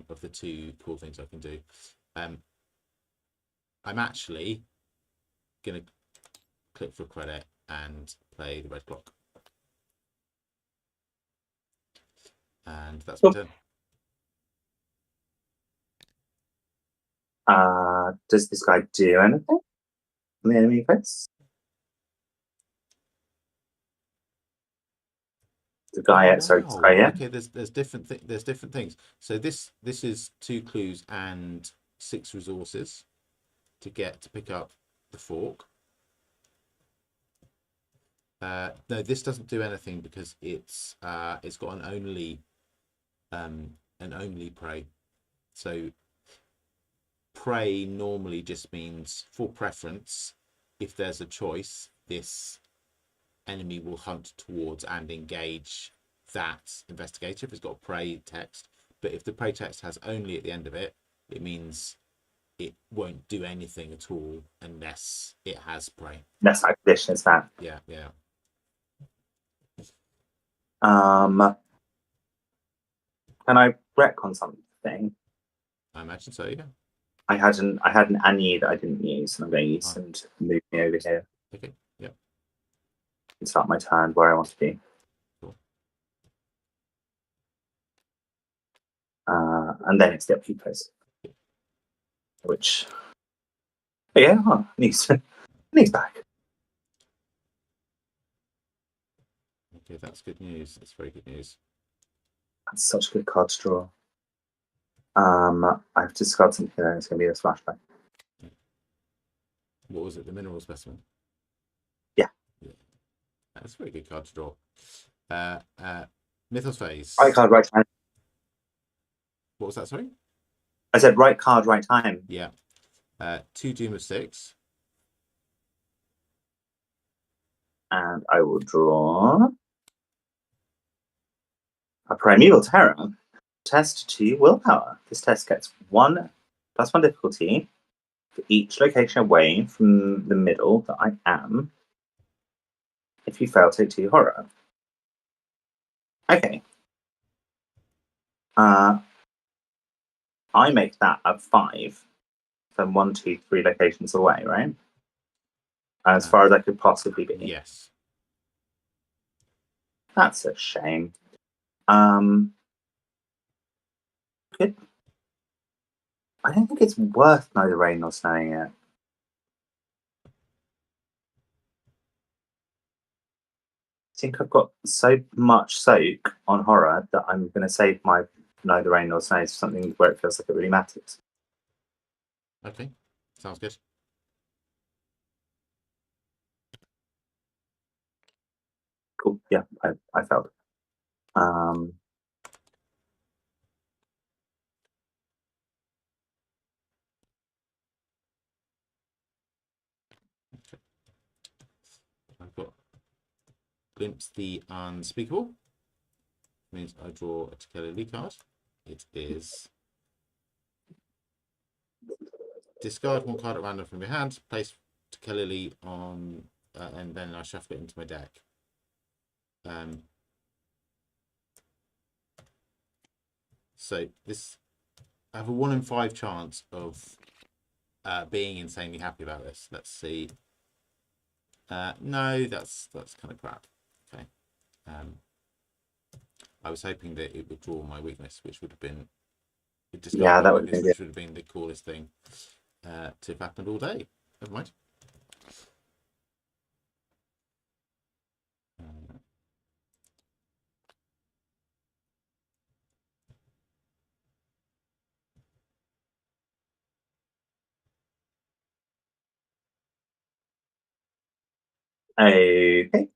of the 2 cool things I can do. I'm actually going to click for credit and play the red clock. And that's my turn. Does this guy do anything in the enemy face? The guy, wow. sorry, yeah. Okay, there's different things. So this is 2 clues and 6 resources to pick up the fork. No, this doesn't do anything because it's got an only prey. So prey normally just means, for preference, if there's a choice, this enemy will hunt towards and engage that investigator if it's got prey text. But if the prey text has only at the end of it, it means it won't do anything at all unless it has prey. That's how condition is that. Yeah. Can I retcon something? I imagine so, yeah. I had an Annie that I didn't use, and I'm going to use and move me over here. Okay, yeah. And start my turn where I want to be. Cool. And then it's the upkeep phase. Which, yeah, needs back. Okay, that's good news. That's very good news. That's such a good card to draw. I've discarded something there, and it's going to be a flashback. What was it? The mineral specimen? Yeah. That's a very good card to draw. Mythos phase. Right card, right time. What was that, sorry? I said right card, right time. Yeah. 2 Doom of 6. And I will draw a Primeval Terror. Test 2 willpower. This test gets 1 + 1 difficulty for each location away from the middle that I am. If you fail, take 2 horror. Okay. I make that a 5 from 1, 2, 3 locations away, right? As far as I could possibly be. Yes. That's a shame. Good. I don't think it's worth neither rain nor snowing it. think I've got so much soak on horror that I'm going to save my neither rain nor snow for something where it feels like it really matters. Okay, sounds good. Cool. Yeah, I felt. I've got Glimpse the Unspeakable. Means I draw a Tekelili card. It is discard one card at random from your hand, place Tekelili on, and then I shuffle it into my deck. So this, I have a 1 in 5 chance of being insanely happy about this. Let's see. No, that's kind of crap. Okay. I was hoping that it would draw my weakness, which would have been discard my weakness, which would have been the coolest thing to have happened all day. Never mind. Okay.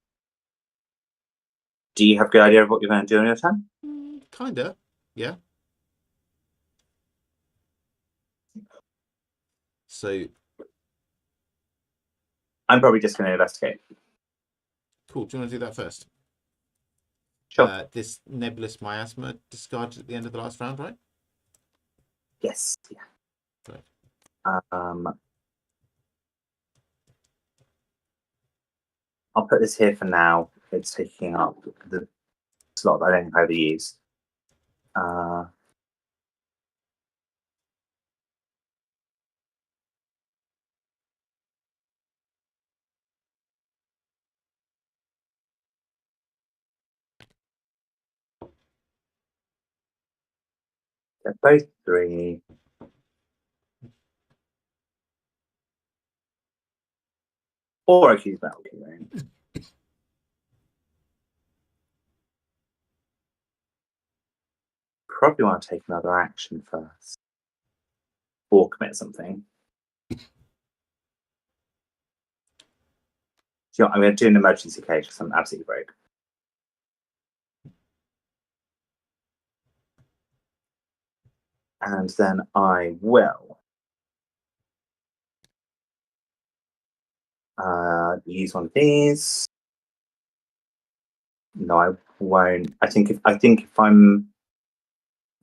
Do you have a good idea of what you're going to do on your turn? Kinda, yeah. So I'm probably just going to investigate. Cool. Do you want to do that first? Sure. This nebulous miasma discarded at the end of the last round, right? Yes. Yeah. Right. I'll put this here for now. It's taking up the slot that I don't know how to use. They're both 3. Or I can use Battle Keyring. Probably want to take another action first. Or commit something. So I'm going to do an emergency cage because I'm absolutely broke. And then I will use one of these. No, I won't. I think if I'm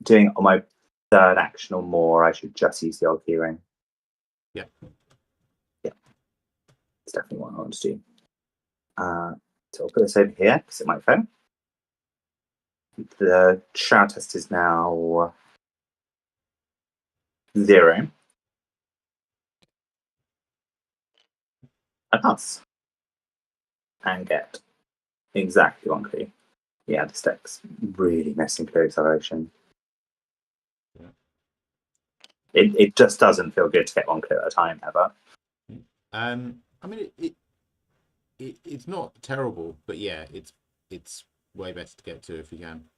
doing it on my 3rd action or more, I should just use the old keyring. Yeah. Yeah. It's definitely what I want to do. So I'll put this over here because it might fail. The shroud test is now 0. I pass. And get exactly 1 clue. Yeah, this deck's really messing clue acceleration. Yeah. It just doesn't feel good to get 1 clue at a time ever. I mean, it's not terrible, but yeah, it's way better to get to if you can.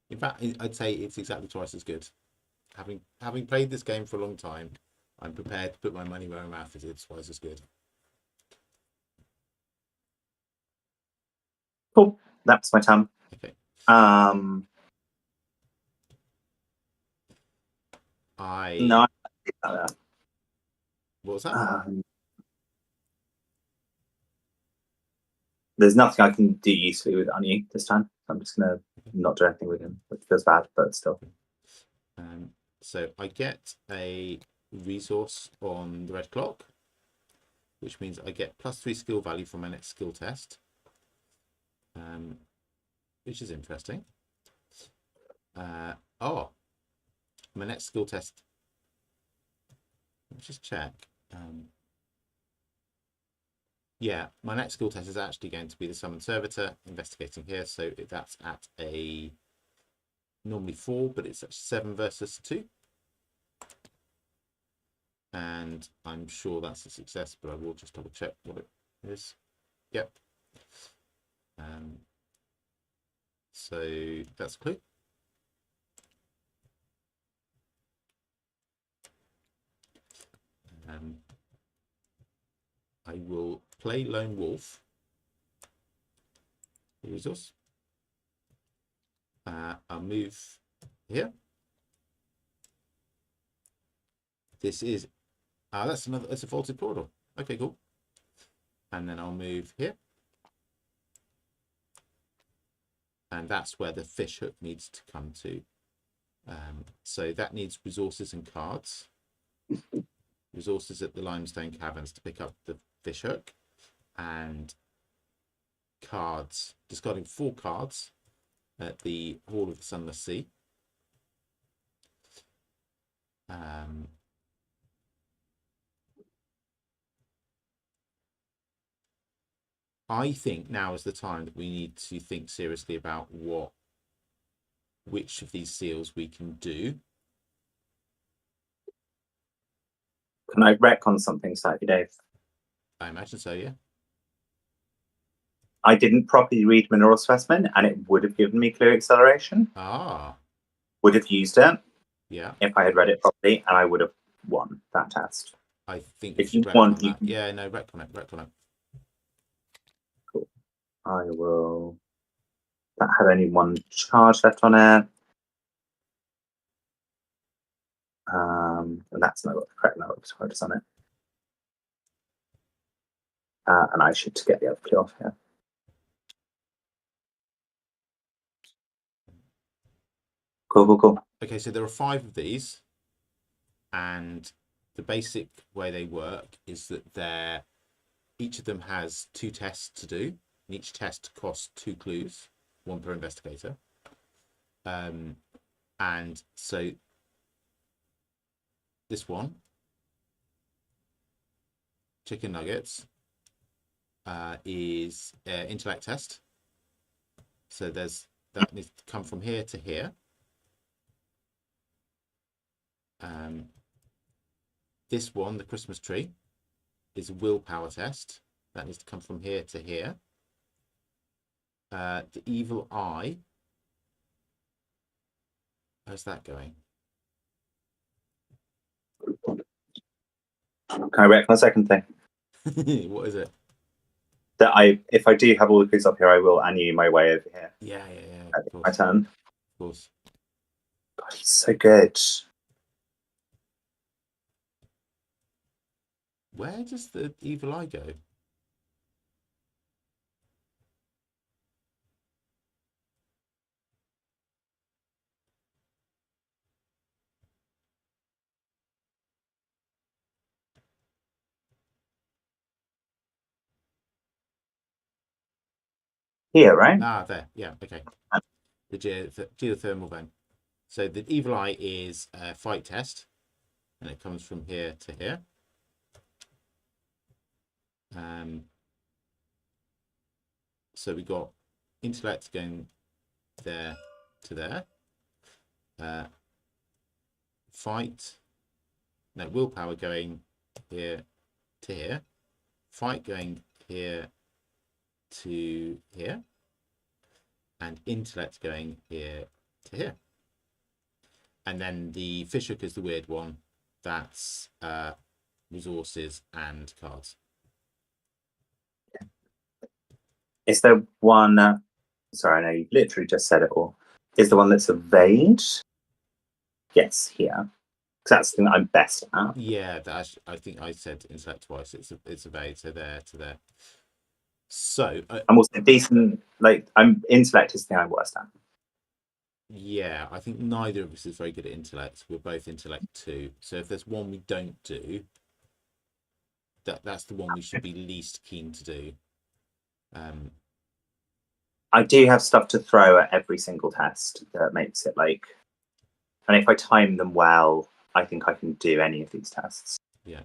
In fact, I'd say it's exactly twice as good. Having played this game for a long time, I'm prepared to put my money where my mouth is. It's twice as good. Cool. That's my turn. Okay. No. What was that? There's nothing I can do usefully with Anu this time. So I'm just going to not do anything with him, which feels bad, but still. So I get a resource on the red clock, which means I get +3 skill value from my next skill test, which is interesting. My next skill test, let's just check. Yeah, my next skill test is actually going to be the Summon Servitor, investigating here, so that's at a normally 4, but it's at 7 versus 2. And I'm sure that's a success, but I will just double check what it is. Yep. So that's a clue. I will play Lone Wolf. Resource. I'll move here. This is that's a vaulted portal. Okay, cool. And then I'll move here. And that's where the fish hook needs to come to. So that needs resources and cards. Resources at the limestone caverns to pick up the fish hook, and cards, discarding 4 cards at the Hall of the Sunless Sea. I think now is the time that we need to think seriously about which of these seals we can do. Can I wreck on something slightly, Dave? I imagine so, yeah. I didn't properly read Mineral Specimen, and it would have given me clear acceleration. Ah. Would have used it. Yeah. If I had read it properly, and I would have won that test. I think if you want, you can... Yeah, no, wreck on it. Cool. I will. That had only 1 charge left on it. And that's no correct no charges on it. And I should get the other clue off here. Cool. Okay, so there are 5 of these, and the basic way they work is that each of them has 2 tests to do, and each test costs 2 clues, 1 per investigator. And so this one, chicken nuggets, is an intellect test. So that needs to come from here to here. This one, the Christmas tree, is a willpower test. That needs to come from here to here. The evil eye, how's that going? Can I wreck my second thing? What is it? That if I do have all the clues up here, I will anu my way over here. Yeah. My turn. Of course. God, he's so good. Where does the evil eye go? Here, right? Ah, there. Yeah, okay. The geothermal vent. So the evil eye is a fight test, and it comes from here to here. So we got intellect going there to there. Willpower going here to here. Fight going here to here. And intellect going here to here. And then the fish hook is the weird one. That's resources and cards. Is there one? Sorry, I know you literally just said it all. Is the one that's evade? Yes, here. Because that's the thing that I'm best at. Yeah, I think I said intellect twice. It's evade, so there to there. So I'm also decent. Like intellect is the thing I'm worst at. Yeah, I think neither of us is very good at intellect. We're both intellect 2. So if there's one we don't do, that's the one we should be least keen to do. I do have stuff to throw at every single test that makes it like, and if I time them well, I think I can do any of these tests. Yeah.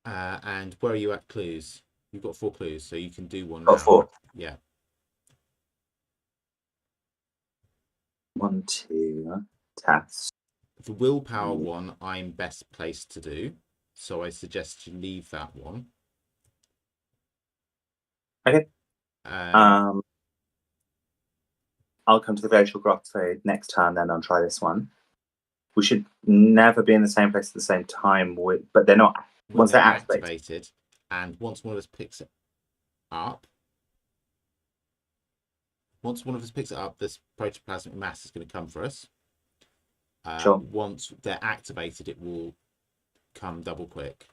And where are you at clues? You've got 4 clues, so you can do one now. 4. Yeah. 1, 2. test. The willpower one, I'm best placed to do, so I suggest you leave that one. Okay. I'll come to the glacial grotto next turn, then I'll try this one. We should never be in the same place at the same time, but they're not. Once they're activated, and once one of us picks it up, this protoplasmic mass is going to come for us. Sure. Once they're activated, it will come double quick.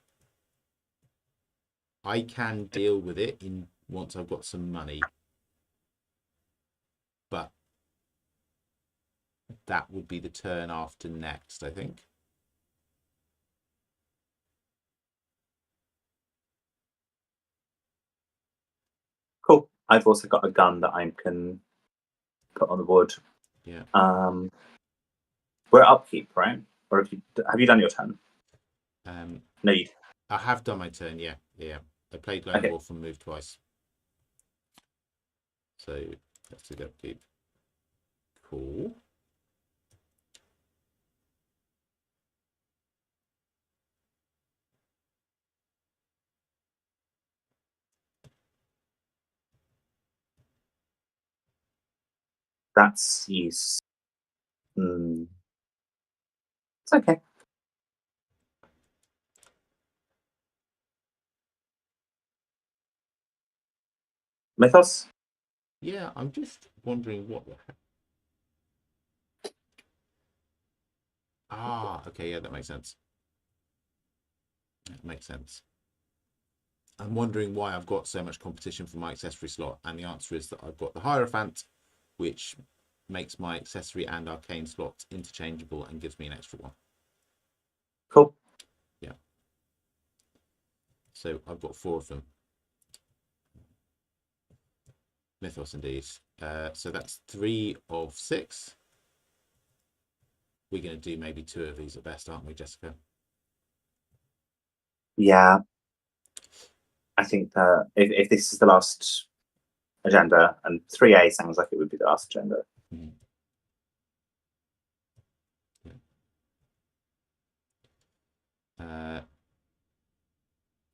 I can deal with it once I've got some money, but that would be the turn after next, I think. Cool. I've also got a gun that I can put on the board. Yeah. We're at upkeep, right? Or have you done your turn? No, I have done my turn. Yeah. I played Lone Wolf and moved twice. So let's do the upkeep. Cool. That's use. It's okay. Mythos? Yeah, I'm just wondering what the heck. Okay, yeah, that makes sense. I'm wondering why I've got so much competition for my accessory slot, and the answer is that I've got the Hierophant, which makes my accessory and arcane slots interchangeable and gives me an extra one. Cool. Yeah. So I've got 4 of them. Mythos indeed. So that's 3 of 6. We're going to do maybe 2 of these at best, aren't we, Jessica? Yeah. I think that if this is the last agenda, and 3A sounds like it would be the last agenda. Mm-hmm.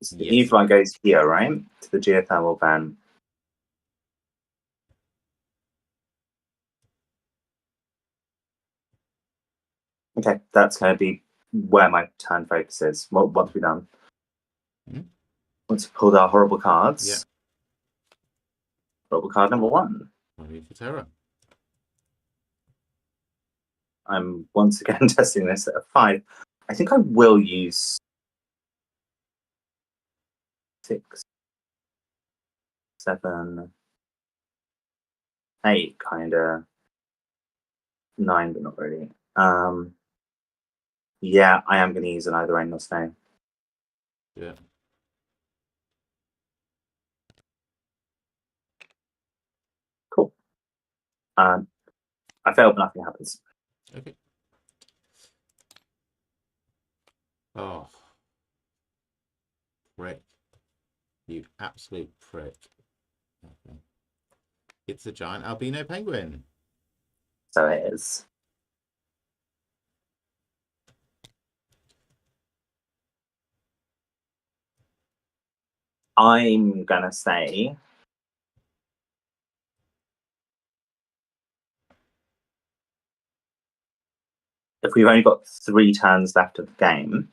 So the evil line goes here, right? To the geothermal van. Okay, that's going to be where my turn focus is. Once we're done. Mm-hmm. Once we pulled our horrible cards. Yeah. Horrible card number 1. Ready for terror. I'm once again testing this at a 5. I think I will use 6, 7, 8, kind of 9, but not really. Yeah, I am going to use an either rain or snow. Yeah. Cool. I failed, but nothing happens. Okay. Oh, prick. You absolute prick. Okay. It's a giant albino penguin. So it is. I'm going to say if we've only got 3 turns left of the game,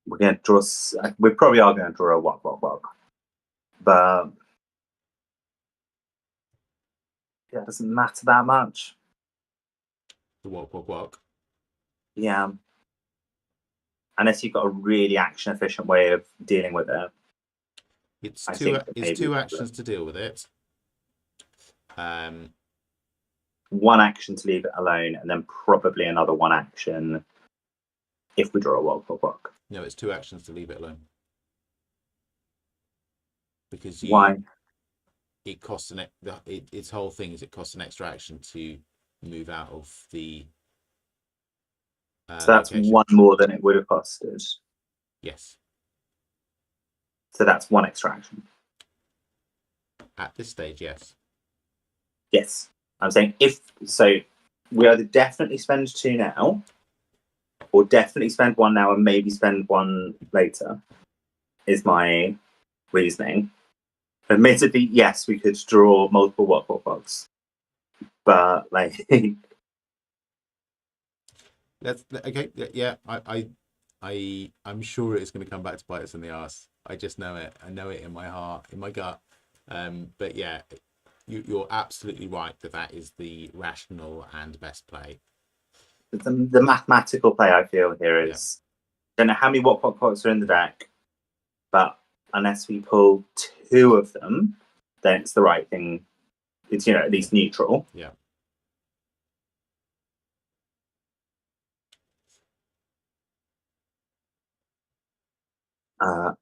we're going to draw. We probably are going to draw a wok. But yeah, it doesn't matter that much. The wok. Yeah. Unless you've got a really action efficient way of dealing with it. It's 2 actions to deal with it. 1 action to leave it alone, and then probably another 1 action if we draw a wok. No, it's 2 actions to leave it alone. Because why? It costs its whole thing is it costs an extra action to move out of the. So that's location. 1 more than it would have costed. Yes. So that's 1 extra action. At this stage, yes. Yes, I'm saying if so, we either definitely spend 2 now, or definitely spend 1 now and maybe spend 1 later. Is my reasoning. Admittedly, yes, we could draw multiple what box, but like Let's okay. Yeah, I'm sure it's going to come back to bite us in the ass. I just know it. I know it in my heart, in my gut. But yeah, you're absolutely right that that is the rational and best play. the mathematical play I feel here Yeah. is I don't know how many what pots are in the deck, but unless we pull 2 of them, then it's the right thing. It's at least neutral. Yeah.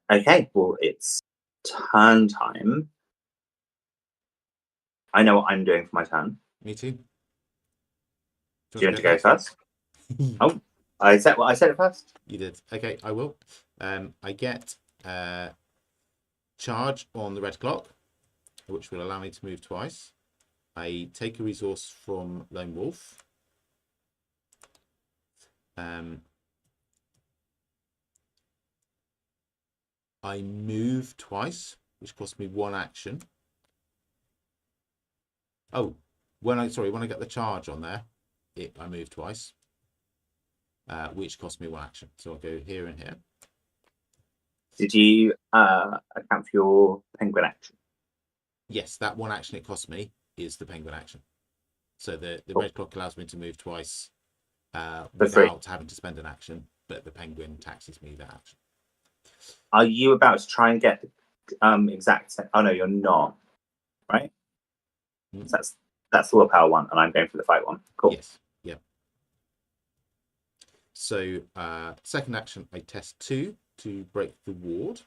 Okay, well it's turn time. I know what I'm doing for my turn. Me too. Do you want to go first? Oh, I said it first. You did. Okay, I will. I get charge on the red clock, which will allow me to move twice. I take a resource from Lone Wolf. I move twice, which costs me 1 action. Oh, when I get the charge on there, I move twice, which costs me 1 action. So I'll go here and here. Did you account for your penguin action? Yes, that 1 action it costs me is the penguin action. So the red clock allows me to move twice without having to spend an action, but the penguin taxes me that action. Are you about to try and get exact? Oh no, you're not. Right? So that's the willpower one, and I'm going for the fight one. Cool. Yes. Yep. So second action, I test 2 to break the ward.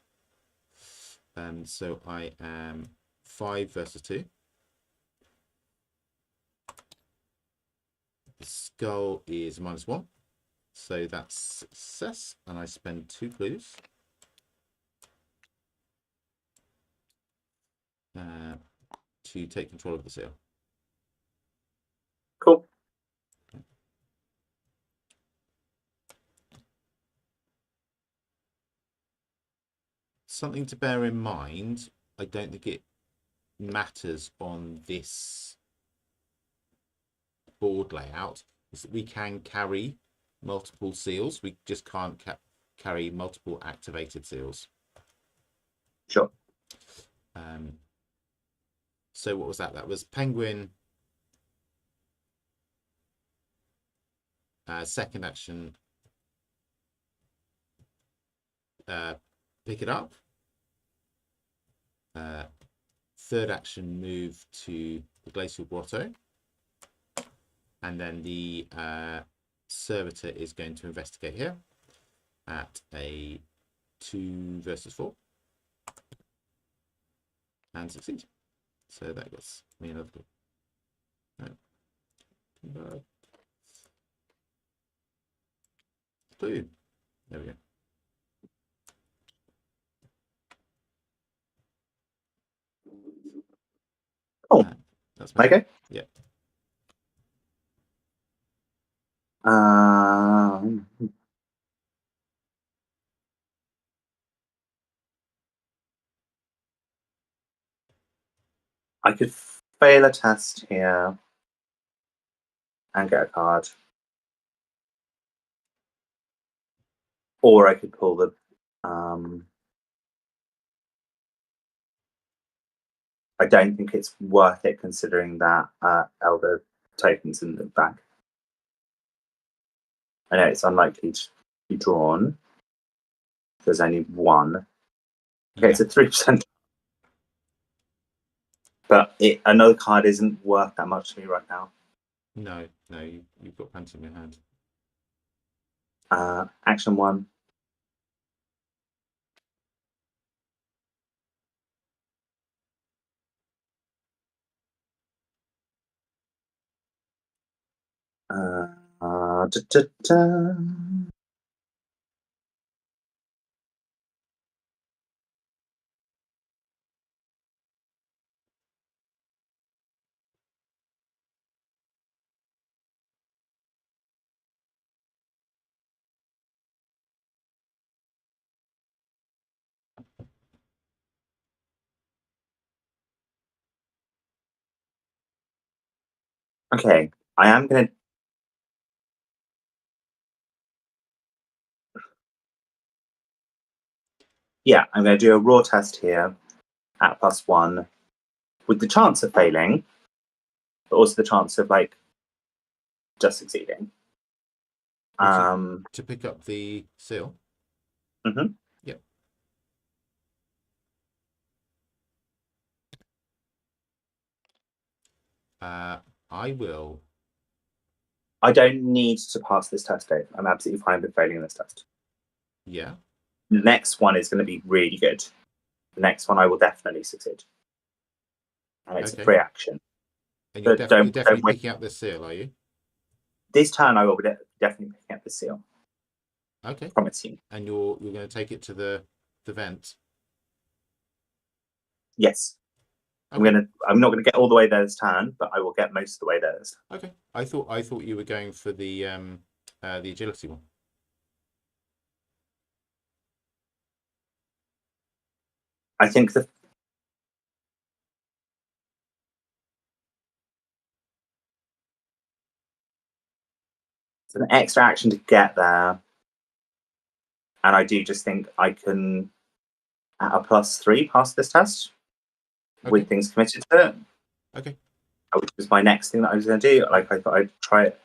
So I am 5 versus 2. The skull is -1, so that's success, and I spend 2 clues. To take control of the seal. Cool. Something to bear in mind, I don't think it matters on this board layout, is that we can carry multiple seals. We just can't carry multiple activated seals. Sure. So what was that? That was penguin. Second action, pick it up. Third action, move to the glacial grotto. And then the servitor is going to investigate here at a 2 versus 4 and succeed. So that gets me another clue. No. Clue. There we go. Cool. That's my okay. Yeah. I could fail a test here and get a card. Or I could pull the I don't think it's worth it considering that Elder token's in the back. I know it's unlikely to be drawn. There's only 1. Okay, yeah. It's a 3%. But another card isn't worth that much to me right now. No, you've got plenty in your hand. Action 1. Da, da, da. Okay, I am going to. Yeah, I'm going to do a raw test here at +1 with the chance of failing, but also the chance of like just succeeding. To pick up the seal. Mm-hmm. Yep. I will. I don't need to pass this test, Dave. I'm absolutely fine with failing this test. Yeah. The next one is going to be really good. The next one I will definitely succeed. And it's a free action. And but you're definitely don't wait. picking up the seal, are you? This turn I will be definitely picking up the seal. Okay. Promise you. And you're going to take it to the vent. Yes. Okay. I'm not gonna get all the way there this turn, but I will get most of the way there this turn. Okay. I thought you were going for the agility one. I think it's an extra action to get there. And I do just think I can at a +3 pass this test with things committed to it. Okay. Which was my next thing that I was going to do. Like I thought I'd try it.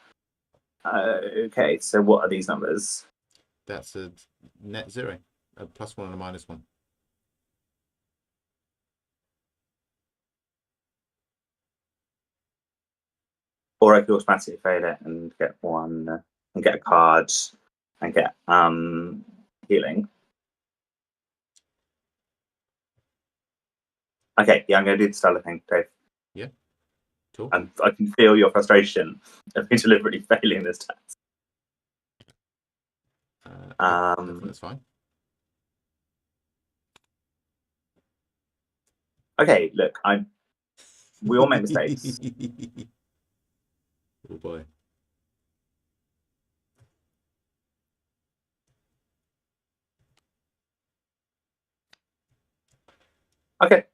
Okay, so what are these numbers? That's a net 0, a +1 and a -1. Or I could automatically fail it and get one and get a card and get healing. Okay, yeah, I'm going to do the Stella thing, Dave. Yeah, cool. And I can feel your frustration of me deliberately failing this test. I think that's fine. Okay, look, we all make mistakes. Oh boy. Okay,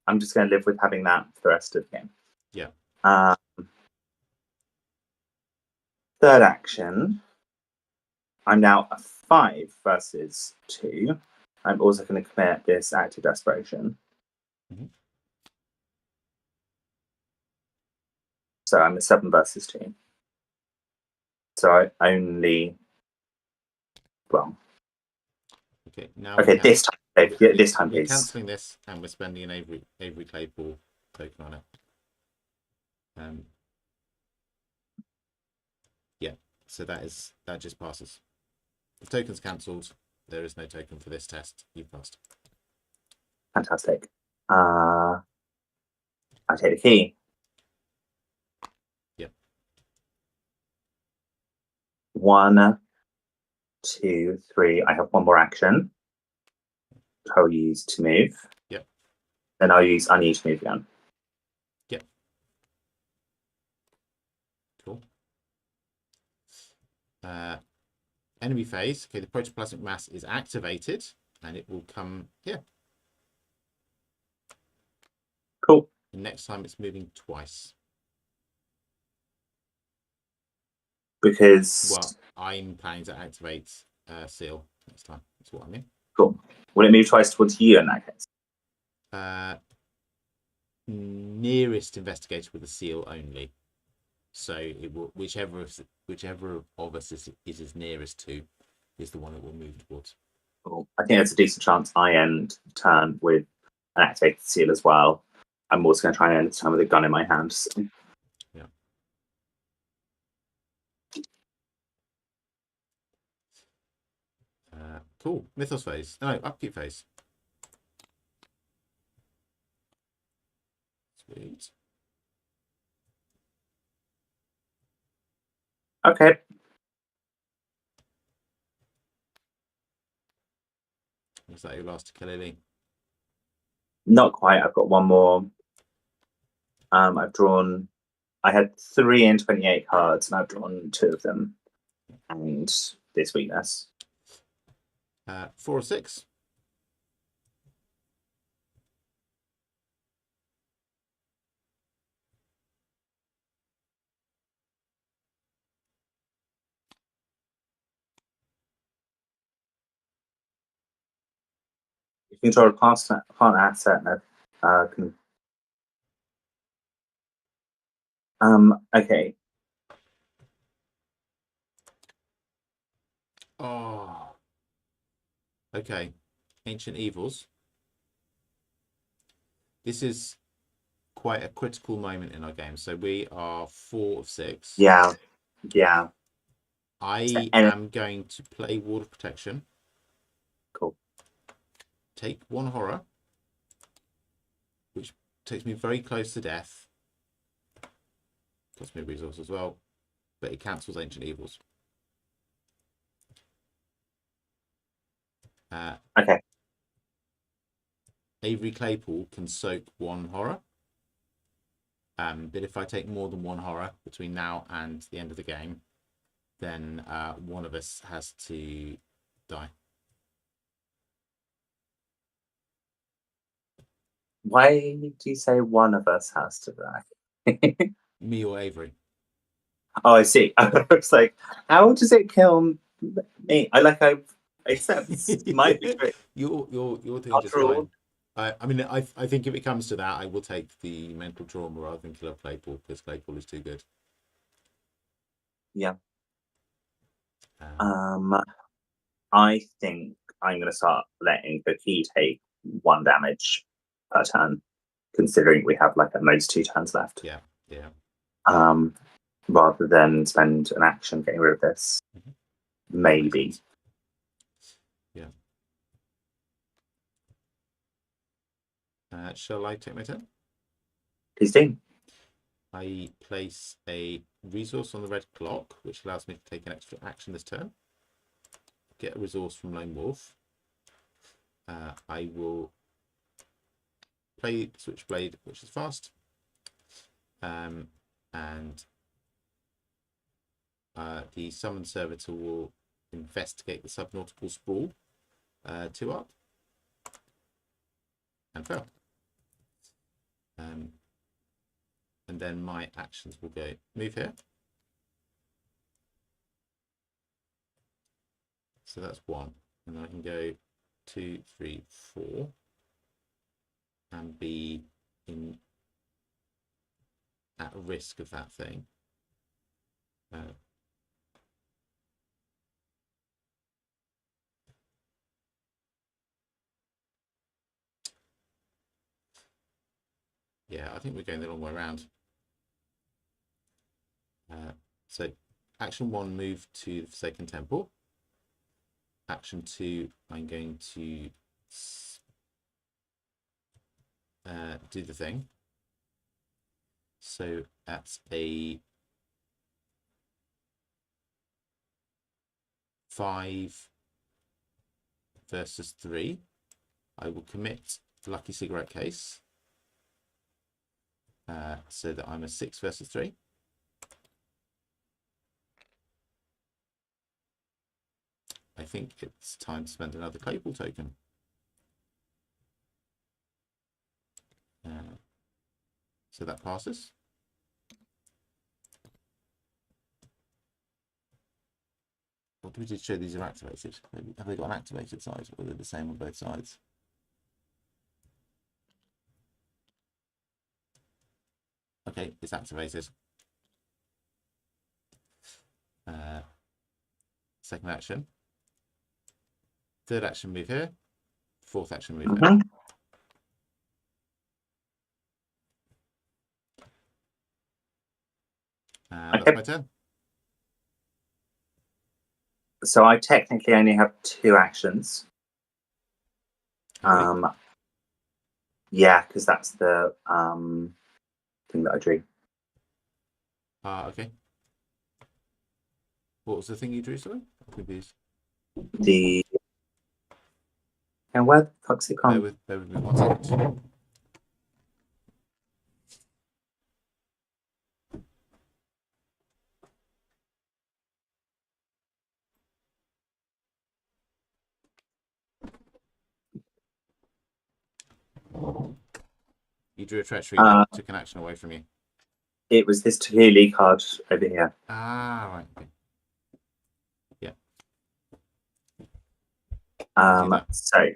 I'm just going to live with having that for the rest of the game. Yeah. Third action. I'm now a 5 versus 2. I'm also going to commit this act of desperation. Mm-hmm. So I'm a 7 versus 2. So I only. Well. Okay, now okay, this time, this time, we're please. cancelling this and we're spending an Avery Claypool token on it. Yeah, so that just passes. The token's cancelled. There is no token for this test. You passed. Fantastic. I take the key. Yep. 1, 2, 3. I have one more action. I'll use to move. Yep. Then I'll use unused to move again. Yep. Cool. Enemy phase. Okay, the protoplasmic mass is activated and it will come here. Cool. And next time it's moving twice. Because. Well, I'm planning to activate seal next time. That's what I mean. Cool. Will it move twice towards you in that case? Nearest investigator with a seal only. So it will whichever of us is nearest to is the one that will move towards. Cool. I think there's a decent chance I end turn with an activated seal as well. I'm also going to try and end the turn with a gun in my hand. So. Yeah. Cool. Mythos phase. No, upkeep phase. Sweet. Okay. Was that your last Kalili? Not quite. I've got one more. I've drawn. I had 3 in 28 cards, and I've drawn 2 of them. And this weakness. 4 or 6. you control a partner asset, okay. Oh. Okay. Ancient Evils. This is quite a critical moment in our game. So we are 4 of 6. Yeah. I am going to play Ward of Protection. Cool. Take 1 horror, which takes me very close to death. Costs me a resource as well, but it cancels Ancient Evils. Okay. Avery Claypool can soak 1 horror. But if I take more than 1 horror between now and the end of the game, then one of us has to die. Why do you say one of us has to die? Me or Avery? Oh, I see. I was like, how does it kill me? I accept might be true. You're doing just fine. I mean, I think if it comes to that, I will take the mental trauma rather than kill Claypool, because Claypool is too good. Yeah. I think I'm going to start letting Cookie take 1 damage per turn, considering we have like at most 2 turns left. Yeah. Rather than spend an action getting rid of this. Maybe. Yeah. Shall I take my turn? Please do. I place a resource on the red clock, which allows me to take an extra action this turn. Get a resource from Lone Wolf. I will play Switchblade, which is fast. And the Summoned Servitor will investigate the Subnautical Sprawl 2 up. And fail. And then my actions will go move here. So that's 1. And I can go 2, 3, 4. And be at risk of that thing. Yeah, I think we're going the long way around. So action 1, move to the Forsaken Temple. Action 2, I'm going to do the thing. So that's a 5 versus 3. I will commit the Lucky Cigarette Case. So that I'm a 6 versus 3. I think it's time to spend another Claypool token. So that passes. What do we do to show these are activated? Have they got an activated side, or are they the same on both sides? Okay, it's activated. Second action. Third action, move here. Fourth action, move here. That's my turn. So I technically only have 2 actions. Really? Yeah, because that's the thing that I drew. Okay. What was the thing you drew, sorry? I'm confused. And where the fuck's it gone? Bear with me 1 second. You drew a treachery that took an action away from you. It was this Tahili card over here. Right. Okay. Yeah. So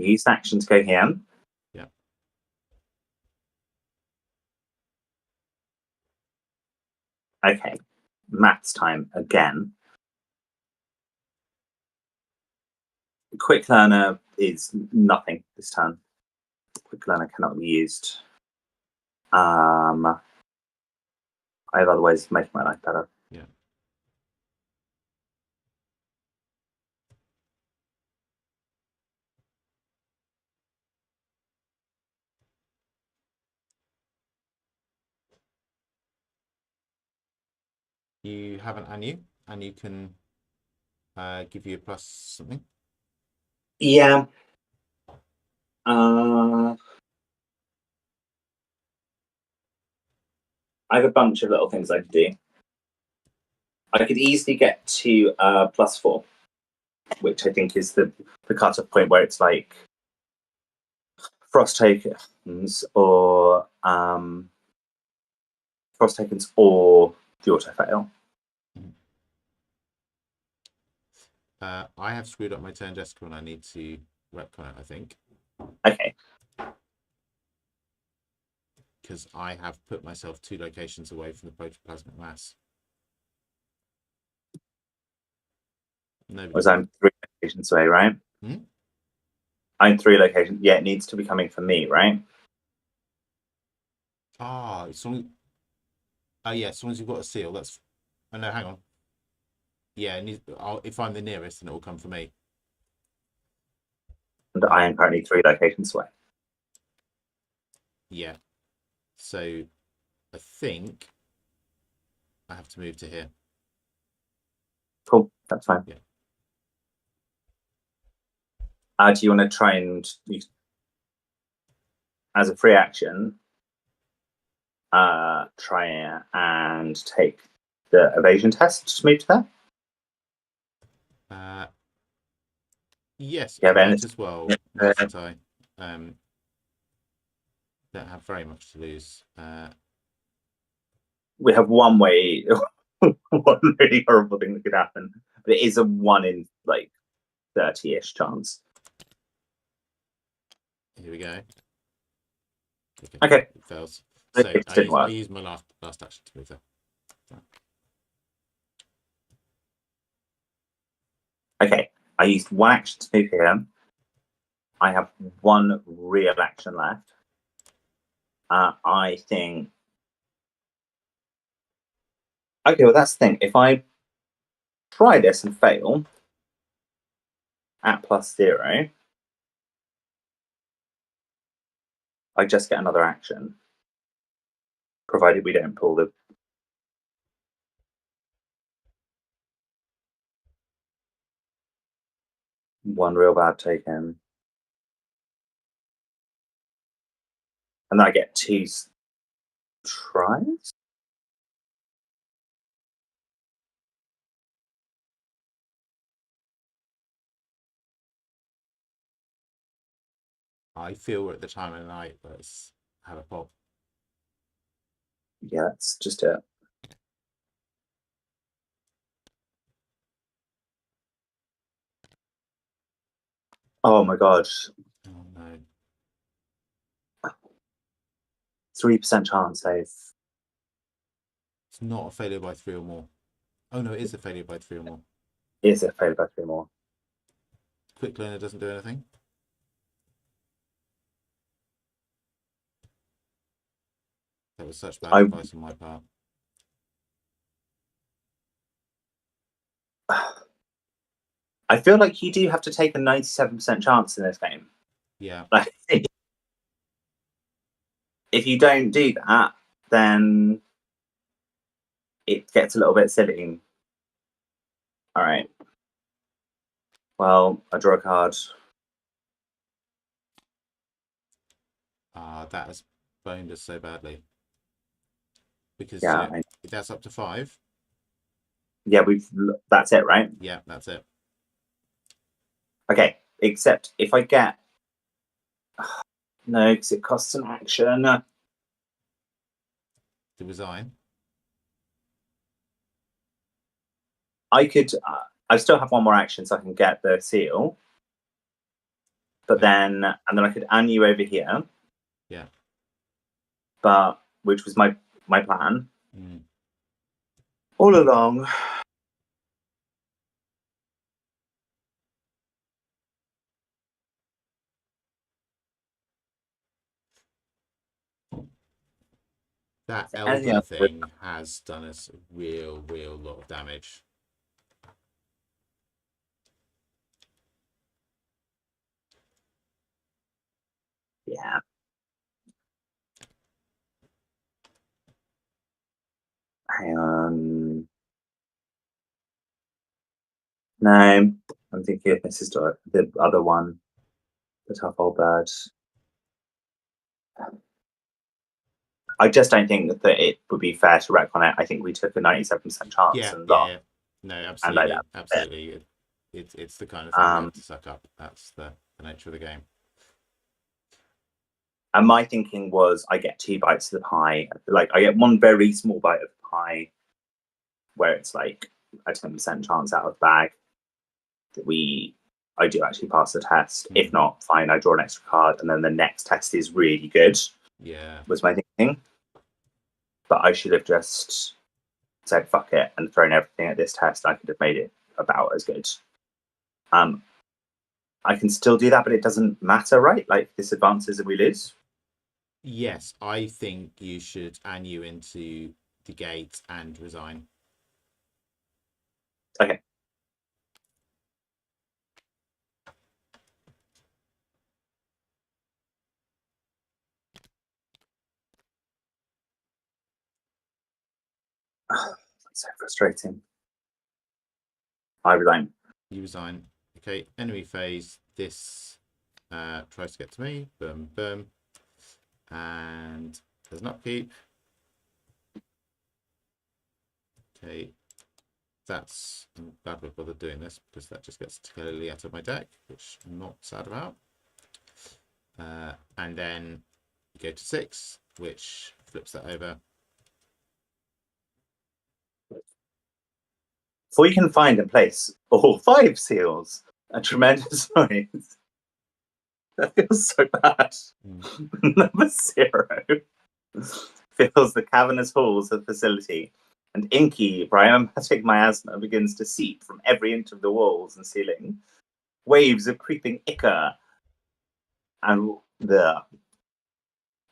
Use action to go here. Yeah. Okay. Maths time again. Quick learner is nothing this turn. Quick learner cannot be used. I have other ways of making my life better. Yeah. You have an and you can give you a plus something. Yeah. I have a bunch of little things I could do. I could easily get to +4, which I think is the cut-off point where it's like frost tokens or frost tokens or the auto fail. I have screwed up my turn, Jessica, and I need to retcon it, I think. Okay. Because I have put myself 2 locations away from the protoplasmic mass. Whereas I'm 3 locations away, right? Hmm? I'm 3 locations. Yeah, it needs to be coming from me, right? Ah, as long as... yeah, as long as you've got a seal, that's... Oh, no, hang on. Yeah, if I'm the nearest, then it will come from me. And I am currently 3 locations away. Yeah. So, I think I have to move to here. Cool, that's fine. Yeah. Do you want to try and, as a free action, try and take the evasion test to move to there? Yes, Yeah, I might as well, mightn't I? Don't have very much to lose. We have one way, one really horrible thing that could happen, but it is a 1 in like 30-ish chance. Here we go. Okay. It fails. So I use my last action to move there. Okay, I used 1 action to move here. I have 1 real action left. I think. Okay, well that's the thing. If I try this and fail at +0, I just get another action, provided we don't pull the. One real bad token. And then I get 2 tries? I feel we're at the time of the night. Let's have a pop. Yeah, that's just it. Oh my god. Oh no. 3% chance save. It's not a failure by 3 or more. Oh no, it is a failure by 3 or more. Is a failure by 3 or more. Quick learner doesn't do anything. That was such bad advice on my part. I feel like you do have to take a 97% chance in this game. Yeah. Like, if you don't do that, then it gets a little bit silly. All right. Well, I draw a card. That has boned us so badly. Because yeah, that's up to 5. Yeah, that's it, right? Yeah, that's it. Okay, except if I get no, because it costs an action. To resign. I could. I still have 1 more action, so I can get the seal. But then I could an you over here. Yeah. But which was my plan. Mm. All along. That elder thing has done us a real lot of damage. Yeah. Hang on. No, I'm thinking of Mrs. Dot, the other one, the tough old bird. I just don't think that it would be fair to retcon it. I think we took a 97% chance and lost. Yeah. No, absolutely. It's the kind of thing we have to suck up. That's the nature of the game. And my thinking was I get 2 bites of the pie. Like, I get one very small bite of the pie where it's like a 10% chance out of the bag that I do actually pass the test. If not, fine, I draw an extra card, and then the next test is really good. Yeah. Was my thinking. But I should have just said fuck it and thrown everything at this test. I could have made it about as good. I can still do that, but it doesn't matter, right? Like, this advances and we lose. Yes, I think you should an you into the gate and resign. Okay. That's so frustrating. I resign. You resign. Okay, enemy phase. This tries to get to me. Boom, boom. And there's an upkeep. Okay, I'm glad we've bothered doing this because that just gets Lily out of my deck, which I'm not sad about. And then you go to 6, which flips that over. Before you can find and place all 5 seals, a tremendous noise. That feels so bad. Number 0 fills the cavernous halls of the facility, and inky, biomatic miasma begins to seep from every inch of the walls and ceiling. Waves of creeping ichor and the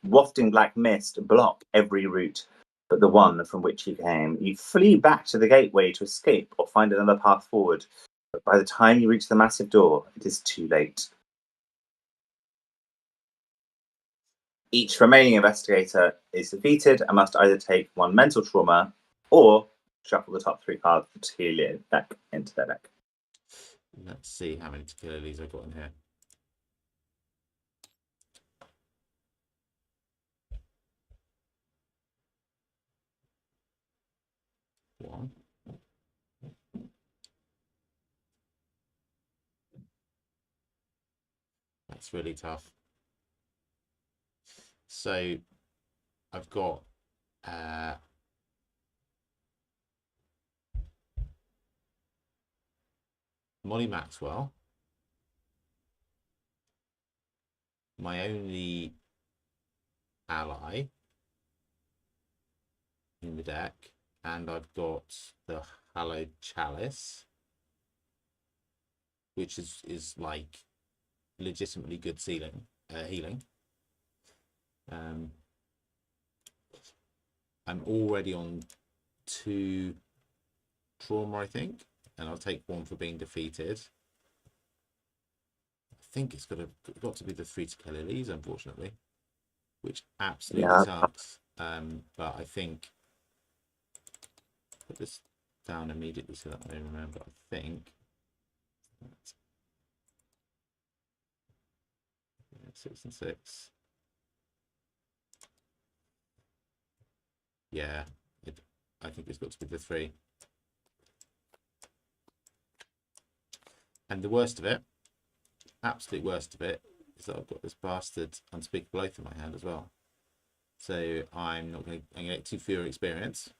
wafting black mist block every route but the one from which you came. You flee back to the gateway to escape or find another path forward, but by the time you reach the massive door, it is too late. Each remaining investigator is defeated and must either take 1 mental trauma or shuffle the top 3 cards of the Tequila deck into their deck. Let's see how many Tequilas I've got in here. One. That's really tough. So I've got Molly Maxwell, my only ally in the deck, and I've got the Hallowed Chalice, which is like legitimately good healing. I'm already on 2 trauma, I think, and I'll take 1 for being defeated. I think it's got to be the 3 Tequila, unfortunately, which absolutely sucks. But I think put this down immediately so that I remember. I think that's 6 and 6. Yeah, I think it's got to be the 3. And the worst of it, absolute worst of it, is that I've got this bastard Unspeakable Oath in my hand as well. So I'm going to get 2 fewer experience.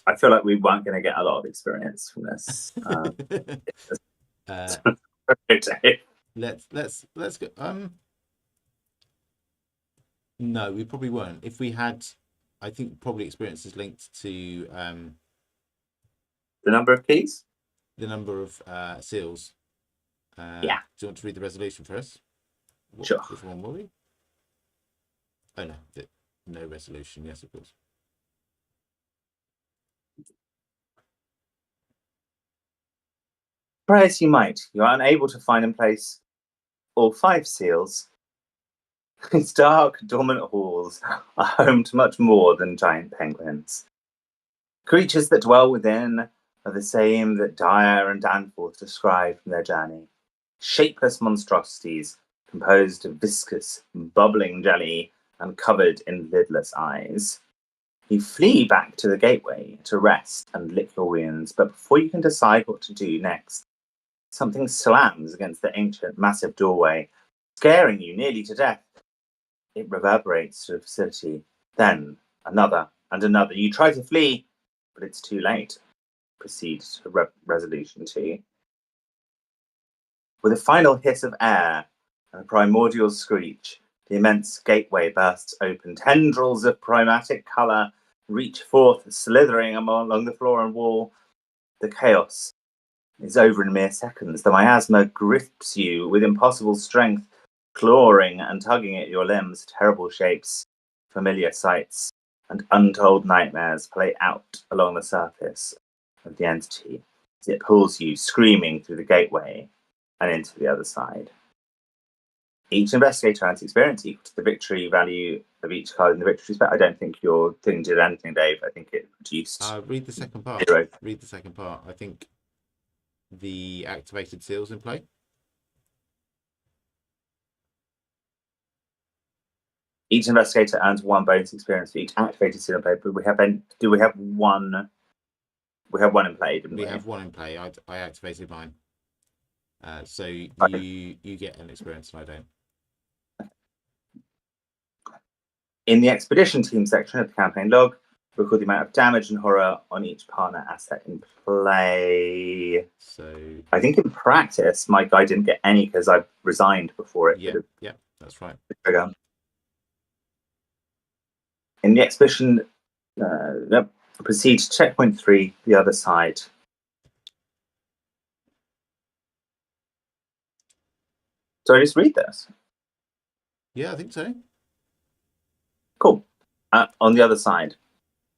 I feel like we weren't going to get a lot of experience from this. let's go. No, we probably won't. If we had, I think probably experience is linked to the number of keys. the number of seals. Yeah. Do you want to read the resolution for us? Sure. Which one will we? Oh no, no resolution. Yes, of course. Pray as you might, you are unable to find in place all 5 seals. These dark, dormant halls are home to much more than giant penguins. Creatures that dwell within are the same that Dyer and Danforth described from their journey. Shapeless monstrosities composed of viscous, bubbling jelly and covered in lidless eyes. You flee back to the gateway to rest and lick your wounds, but before you can decide what to do next, something slams against the ancient, massive doorway, scaring you nearly to death. It reverberates through the facility. Then another and another. You try to flee, but it's too late. Proceed to resolution 2. With a final hiss of air and a primordial screech, the immense gateway bursts open. Tendrils of chromatic colour reach forth, slithering along the floor and wall. The chaos is over in mere seconds. The miasma grips you with impossible strength, clawing and tugging at your limbs. Terrible shapes, familiar sights, and untold nightmares play out along the surface of the entity as it pulls you screaming through the gateway and into the other side. Each investigator has experience equal to the victory value of each card in the victory spec. I don't think your thing did anything, Dave. I think it reduced. Read the second part. 0. Read the second part. I think the activated seals in play. Each investigator earns 1 bonus experience for each activated seal in play. But we have one. We have 1 in play, didn't we? We have 1 in play. I activated mine. So you get an experience and I don't. In the expedition team section of the campaign log, record the amount of damage and horror on each partner asset in play. So I think in practice, my guy didn't get any because I resigned before it. Yeah, that's right. In the expedition, proceed to checkpoint 3, the other side. So I just read this. Yeah, I think so. Cool. On the other side,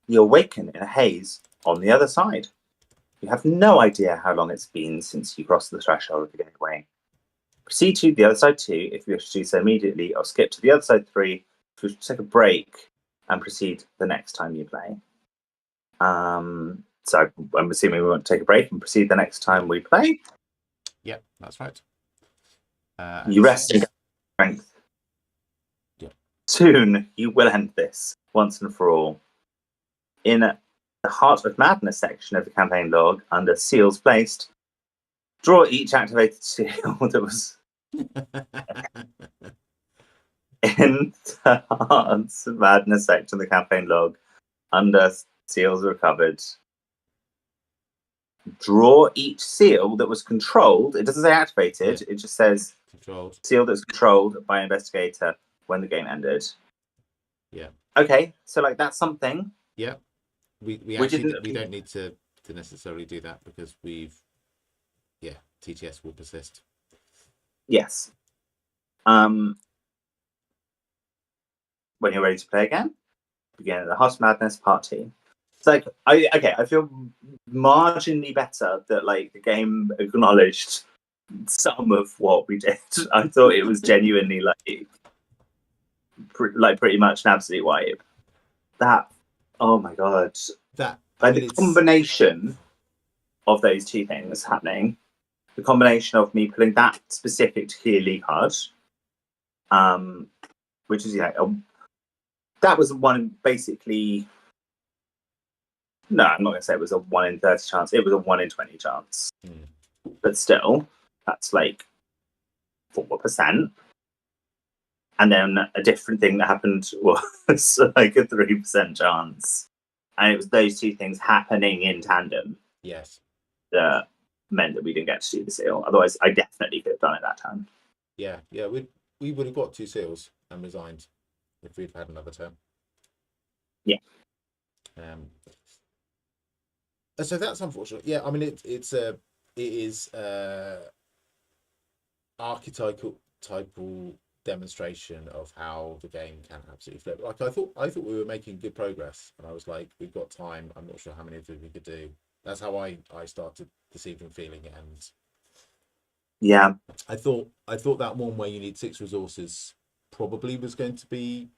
you awaken in a haze on the other side. You have no idea how long it's been since you crossed the threshold of the gateway. Proceed to the other side 2 if you wish to do so immediately, or skip to the other side 3 if you wish to take a break and proceed the next time you play. So I'm assuming we want to take a break and proceed the next time we play. Yeah, that's right. You rest in strength. Yeah. Soon you will end this once and for all. In the Heart of Madness section of the campaign log, under seals placed, draw each activated seal that was in the Heart of Madness section of the campaign log, under seals recovered. Draw each seal that was controlled. It doesn't say activated. Yeah. It just says controlled. Seal that's controlled by an investigator when the game ended. Yeah. Okay, so like that's something. Yeah. We don't need to necessarily do that because TTS will persist. Yes. When you're ready to play again, begin at the Heart of Madness Part 2. It's like I feel marginally better that like the game acknowledged some of what we did. I thought it was genuinely pretty much an absolute wipe. That, oh my god, that the combination of those 2 things happening, the combination of me pulling that specific Tequila card, which is that was one basically. No, I'm not going to say it was a 1 in 30 chance. It was a 1 in 20 chance. But still, that's like 4%. And then a different thing that happened was like a 3% chance. And it was those 2 things happening in tandem. Yes. That meant that we didn't get to do the seal. Otherwise, I definitely could have done it that time. Yeah, yeah. We would have got 2 seals and resigned if we'd had another turn. Yeah. So that's unfortunate. Yeah, I mean it is archetypal demonstration of how the game can absolutely flip. Like I thought we were making good progress, and I was like, we've got time. I'm not sure how many of them we could do. That's how I started this evening feeling, and yeah, I thought that one where you need 6 resources probably was going to be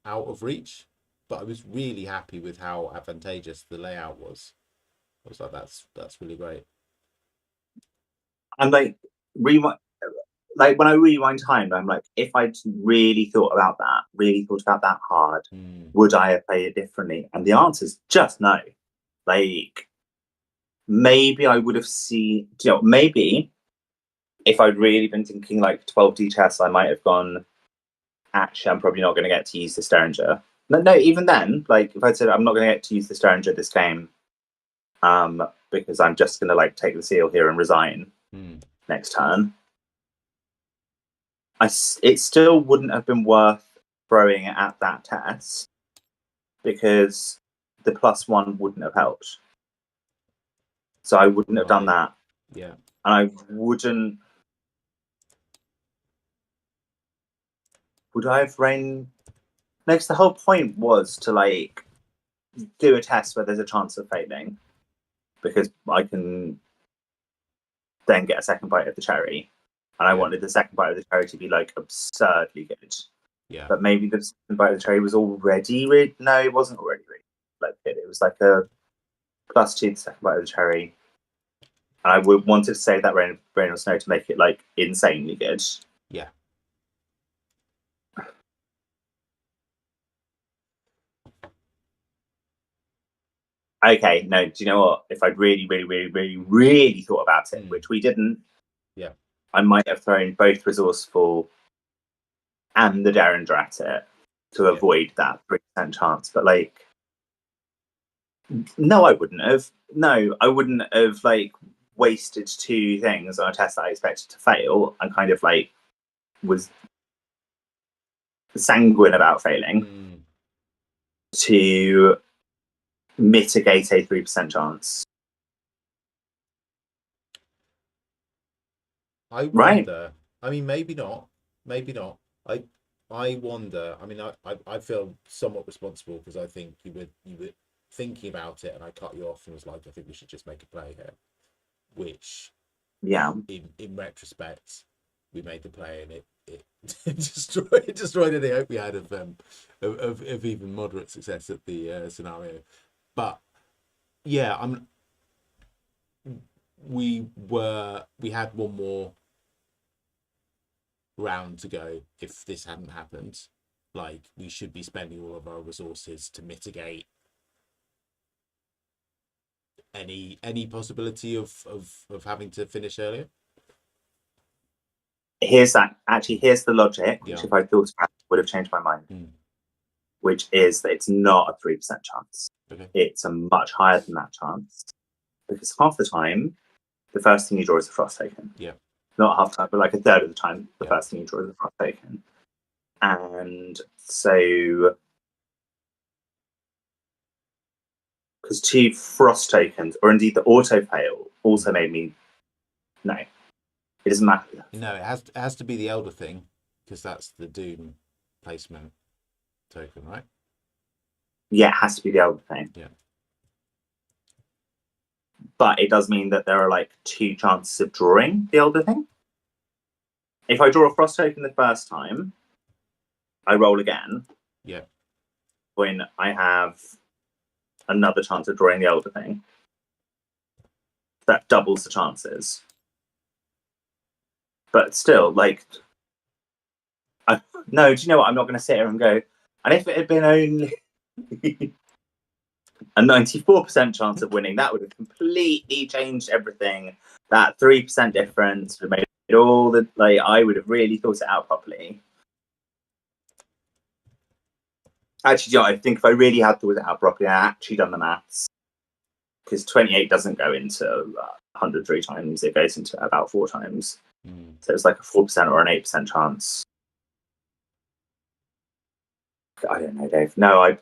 out of reach, but I was really happy with how advantageous the layout was. I was like, that's really great. I'm like like when I rewind time, I'm like, if I'd really thought about that hard, would I have played it differently? And the answer is just no. Like, maybe I would have seen, maybe if I'd really been thinking like 12D chess, I might have gone, actually, I'm probably not going to get to use the Derringer. No, even then, like, if I'd said, I'm not going to get to use the Derringer this game, because I'm just going to like take the seal here and resign next turn, it still wouldn't have been worth throwing it at that test because the +1 wouldn't have helped. So I wouldn't have done that. Yeah. And I wouldn't. Would I have rain? Next, the whole point was to like do a test where there's a chance of failing because I can then get a second bite of the cherry. And I wanted the second bite of the cherry to be like absurdly good. Yeah. But maybe the second bite of the cherry was already no, it wasn't already like good. It was like a +2 the second bite of the cherry. And I would wanted to save that rain or snow to make it like insanely good. Yeah. Okay, no, do you know what? If I'd really thought about it, which we didn't, yeah, I might have thrown both resourceful and the Derringer at it to avoid that 3% chance. But like, no, I wouldn't have. No, I wouldn't have like wasted 2 things on a test that I expected to fail and kind of like was sanguine about failing to mitigate a 3% chance. I wonder. Right? I mean, maybe not. Maybe not. I wonder. I mean, I feel somewhat responsible because I think you were thinking about it, and I cut you off and was like, I think we should just make a play here. Which, yeah, in retrospect, we made the play, and it destroyed any hope we had of even moderate success at the scenario. But yeah, we had one more round to go. If this hadn't happened, like, we should be spending all of our resources to mitigate any possibility of having to finish earlier. Here's the logic, which if I thought about it, would have changed my mind. Which is that it's not a 3% chance. Okay. It's a much higher than that chance. Because half the time, the first thing you draw is a frost token. Yeah. Not half the time, but like a third of the time, the first thing you draw is a frost token. And so, because 2 frost tokens, or indeed the auto fail, also made me no. It doesn't matter. No, it has to be the Elder thing, because that's the Doom placement token, right? Yeah, it has to be the Elder thing. Yeah. But it does mean that there are like 2 chances of drawing the Elder thing. If I draw a frost token the first time, I roll again. Yeah. When I have another chance of drawing the Elder thing, that doubles the chances. But still, like, no, do you know what? I'm not going to sit here and go, and if it had been only a 94% chance of winning, that would have completely changed everything. That 3% difference would have made all the, like, I would have really thought it out properly. Actually, you know, I think if I really had thought it out properly, I actually done the maths. Because 28 doesn't go into 103 times, it goes into about 4 times. So it was like a 4% or an 8% chance. I don't know, Dave. No,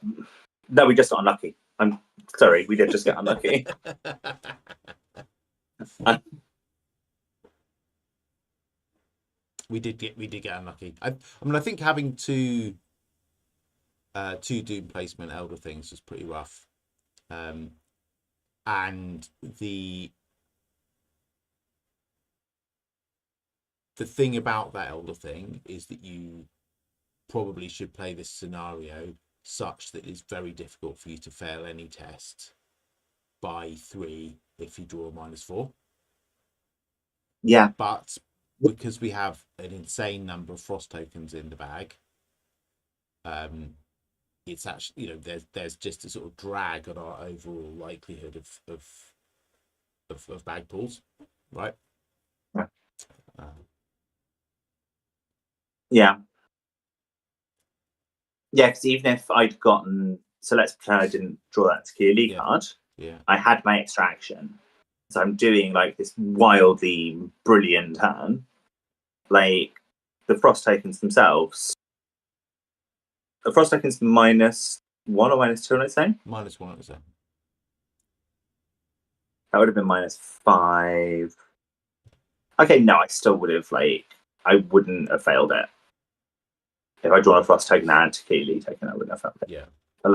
we just got unlucky. I'm sorry, we did just get unlucky. We did get unlucky. I mean, I think having two Doom placement Elder things was pretty rough. And the thing about that Elder thing is that you probably should play this scenario such that it's very difficult for you to fail any test by 3 if you draw a -4. Yeah. But because we have an insane number of frost tokens in the bag, it's actually, there's just a sort of drag on our overall likelihood of bag pulls, right? Yeah. Yeah, because even if I'd gotten, so let's pretend I didn't draw that Tequila card. Yeah. I had my extraction. So I'm doing like this wildly brilliant turn. Like the frost tokens themselves. The frost tokens -1 or -2 on its own? -1 on its own. That would have been -5. Okay, no, I still would have, I wouldn't have failed it. If I drawn a frost token and a Tequila token, I wouldn't have failed it. Yeah. But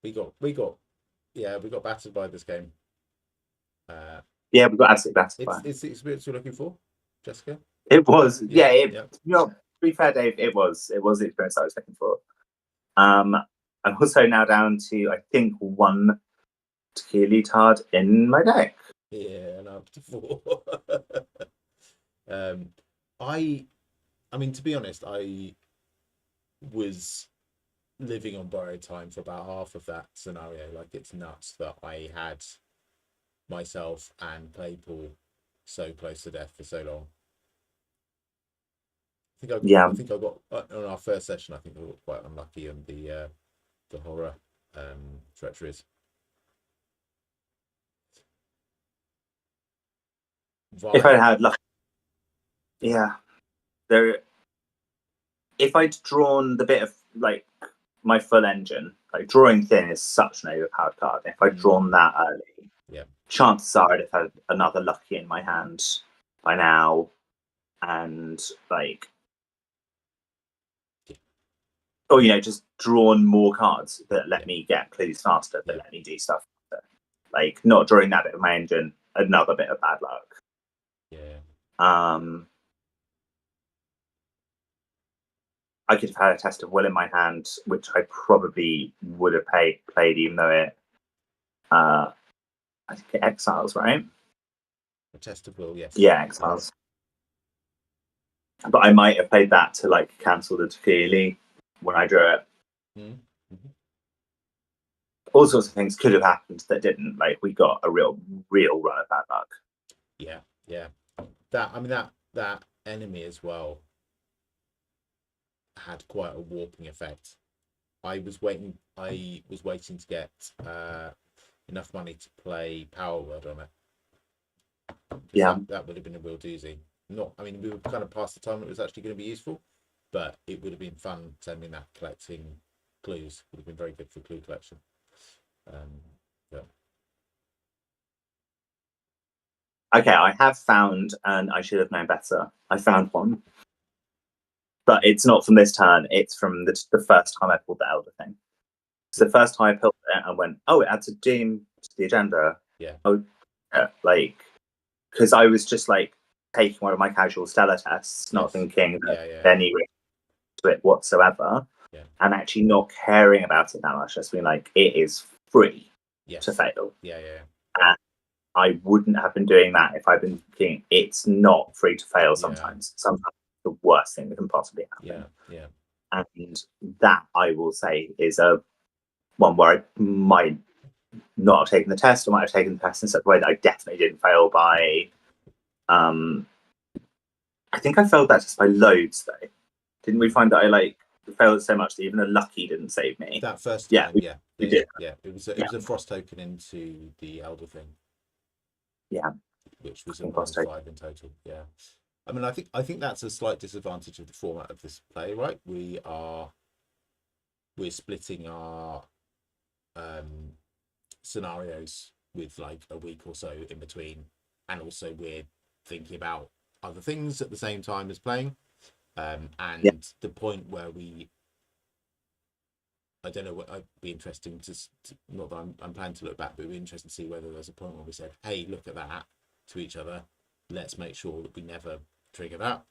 we got battered by this game. Yeah, we got absolutely battered by it. It's the experience you're looking for, Jessica? It was. To be fair, Dave, it was the experience I was looking for. I'm also now down to, I think, 1 Tequila card in my deck. Yeah, and up to 4. I mean, to be honest, I was living on borrowed time for about half of that scenario. Like, it's nuts that I had myself and Claypool so close to death for so long. I think I got on our first session. I think I got quite unlucky on the horror treacheries. If I had luck, yeah, if I'd drawn the bit of my full engine, drawing thin is such an overpowered card. If I'd drawn that early, chances are I'd have had another lucky in my hand by now, and or just drawn more cards that let me get clues faster, that let me do stuff faster. Not drawing that bit of my engine, another bit of bad luck. I could have had a Test of Will in my hand, which I probably would have played, even though it, I think it exiles, right? A Test of Will, yes. Yeah, exiles. But I might have played that to cancel the Tequila when I drew it. Mm-hmm. All sorts of things could have happened that didn't. We got a real run of bad luck. Yeah. That enemy as well had quite a warping effect. I was waiting to get enough money to play Power Word on it. Yeah, that would have been a real doozy. We were kind of past the time it was actually going to be useful, but it would have been fun sending that, collecting clues. Would have been very good for clue collection. Okay, I have found, and I should have known better. I found one, but it's not from this turn. It's from the first time I pulled the Elder thing. So the first time I pulled it, I went, "Oh, it adds a Doom to the agenda." Yeah. Oh, because I was just taking one of my casual Stellar tests, not thinking that any risk to it whatsoever, and actually not caring about it that much. Just being it is free to fail. And I wouldn't have been doing that if I'd been thinking it's not free to fail. Sometimes it's the worst thing that can possibly happen. And that, I will say, is a one where I might not have taken the test, or might have taken the test in such a way that I definitely didn't fail by. I think I failed that just by loads, though. Didn't we find that I failed so much that even a lucky didn't save me. That first time, we did. Yeah. It was a frost token into the elder thing. Yeah, which was a -5 in total. Yeah, I mean, I think that's a slight disadvantage of the format of this play, right? We're splitting our scenarios with like a week or so in between, and also we're thinking about other things at the same time as playing. And the point where I don't know what I'd be interesting to not that I'm planning to look back, but it'd be interesting to see whether there's a point where we said, hey, look at that, to each other. Let's make sure that we never trigger that.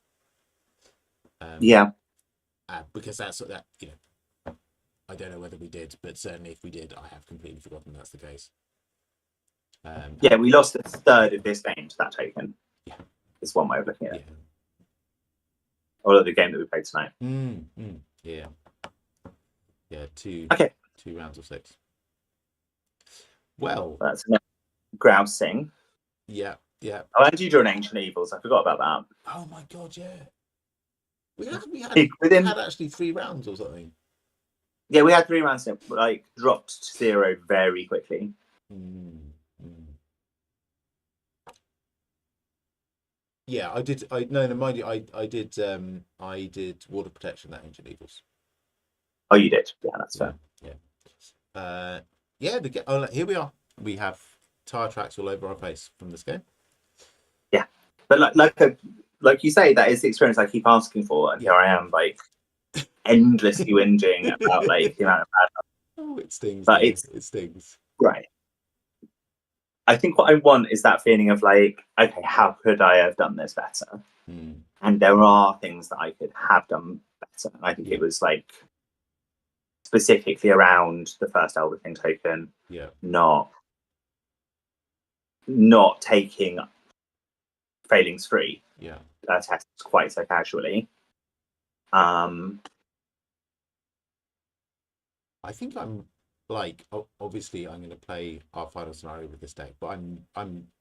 Because that's that, you know, I don't know whether we did, but certainly if we did, I have completely forgotten that's the case. We lost a third of this game to that token. Yeah, it's one way of looking at it. Or the game that we played tonight. Yeah, two rounds of 6. Well, that's enough grousing. Yeah. Oh, and you drew an Ancient Evils. I forgot about that. Oh my god, yeah. We had actually 3 rounds or something. Yeah, we had 3 rounds. Like dropped to 0 very quickly. Yeah, I did. Mind you, I did Water Protection that Ancient Evils. Oh, you did. Yeah, that's fair. Yeah. Here we are. We have tire tracks all over our face from this game. Yeah, but like you say, that is the experience I keep asking for, and here I am, like endlessly whinging about like the amount of bad. Oh, it stings. But it stings. Right. I think what I want is that feeling of like, okay, how could I have done this better? And there are things that I could have done better. And I think it was like specifically around the first Elder Thing token, not taking failings free tests quite so casually. I think I'm like, obviously I'm going to play our final scenario with this deck, but I'm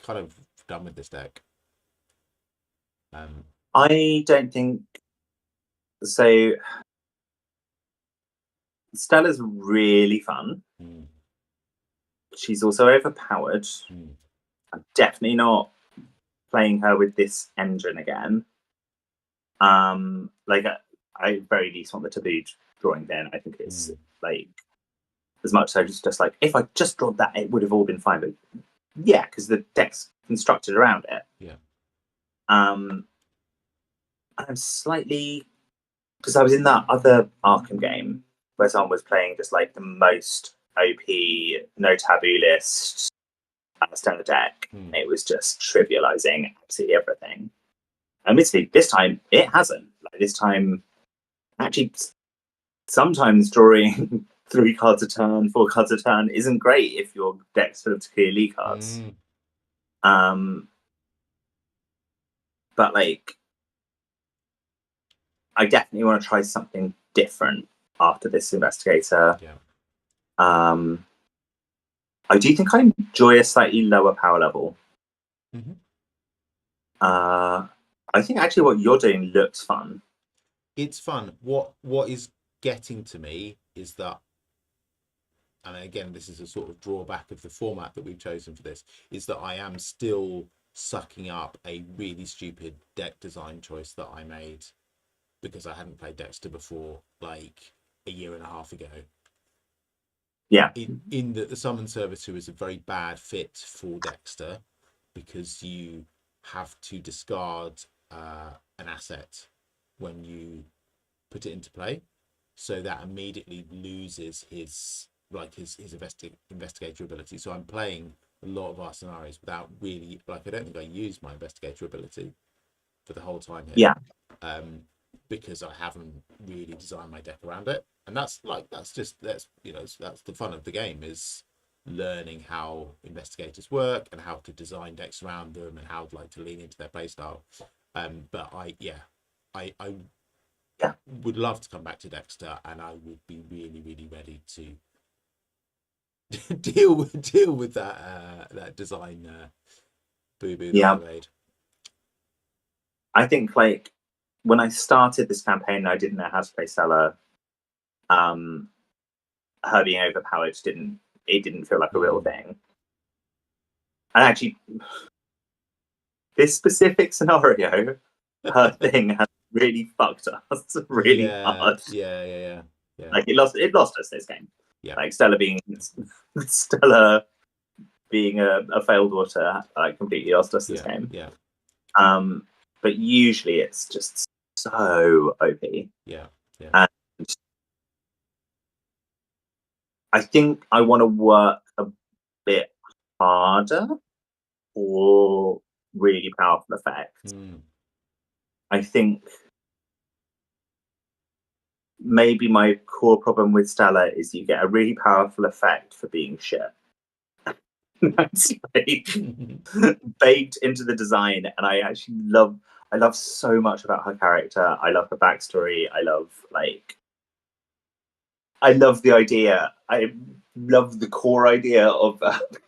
kind of done with this deck. I don't think so. Stella's really fun. She's also overpowered. I'm definitely not playing her with this engine again. Like I very least want the taboo drawing then. I think it's like as much so just like if I just drawn that, it would have all been fine. But yeah, because the deck's constructed around it. Yeah. I'm slightly because I was in that other Arkham game where someone was playing just like the most OP, no taboo list standard deck. It was just trivializing absolutely everything. Admittedly, this time it hasn't. Like this time, actually, sometimes drawing 3 cards a turn, 4 cards a turn isn't great if your deck's full of Takuli cards. But like, I definitely want to try something different after this Investigator. I do think I enjoy a slightly lower power level. I think actually what you're doing looks fun. It's fun. What is getting to me is that, and again, this is a sort of drawback of the format that we've chosen for this, is that I am still sucking up a really stupid deck design choice that I made because I hadn't played Dexter before, like a year and a half ago. Yeah. In the Summon Servitor is a very bad fit for Dexter because you have to discard an asset when you put it into play, so that immediately loses his investigator ability. So I'm playing a lot of our scenarios without really, like, I don't think I used my investigator ability for the whole time here. Because I haven't really designed my deck around it, and that's the fun of the game, is learning how investigators work and how to design decks around them and how to lean into their playstyle. But I would love to come back to Dexter, and I would be really, really ready to deal with that design boo-boo that I made. I think like when I started this campaign, I didn't know how to play Stella. her being overpowered didn't feel like a real thing. And actually, this specific scenario, her thing has really fucked us really hard. Yeah. Like it lost us this game. Yeah. Like Stella being a failed daughter, like completely lost us this game. Yeah. But usually it's just so OP. Yeah. And I think I want to work a bit harder for really powerful effects. I think maybe my core problem with Stella is you get a really powerful effect for being shit. That's like baked into the design, and I actually love so much about her character. I love her backstory. I love the idea. I love the core idea of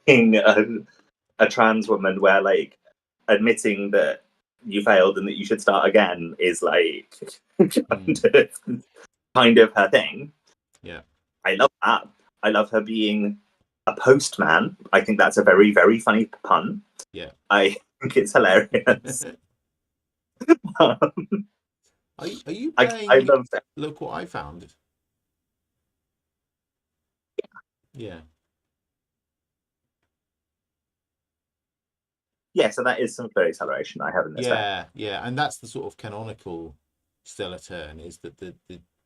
being a trans woman, where like admitting that you failed and that you should start again is like kind of her thing. Yeah, I love that. I love her being a postman. I think that's a very, very funny pun. Yeah, I think it's hilarious. Are you playing? I love that. Look what I found. Yeah. Yeah, so that is some clear acceleration I have in this. Yeah, and that's the sort of canonical Stella turn, is that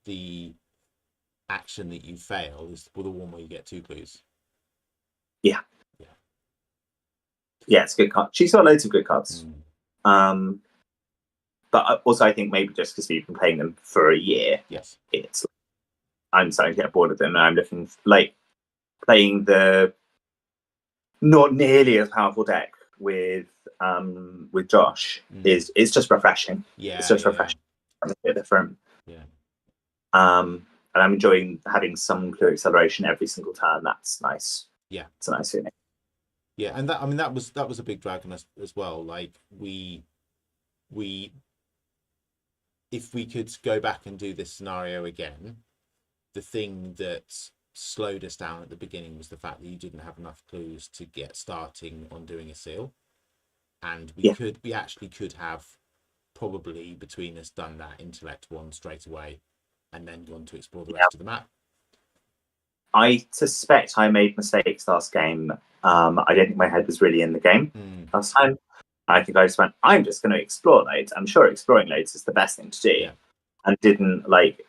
the action that you fail is the one where you get 2 clues. Yeah, it's a good card. She's got loads of good cards. But also I think maybe just because we've been playing them for a year, I'm starting to get bored of them, and I'm looking like playing the not nearly as powerful deck with Josh is just refreshing. It's just refreshing. It's a bit different. And I'm enjoying having some clue acceleration every single turn. That's nice. Yeah, it's a nice feeling. Yeah, and that was a big drag on us as well. Like we if we could go back and do this scenario again, the thing that slowed us down at the beginning was the fact that you didn't have enough clues to get starting on doing a seal, and we actually could have probably between us done that intellect one straight away and then gone to explore the rest of the map. I suspect I made mistakes last game. I don't think my head was really in the game last time. I think I just went, I'm just going to explore loads. I'm sure exploring loads is the best thing to do, and didn't like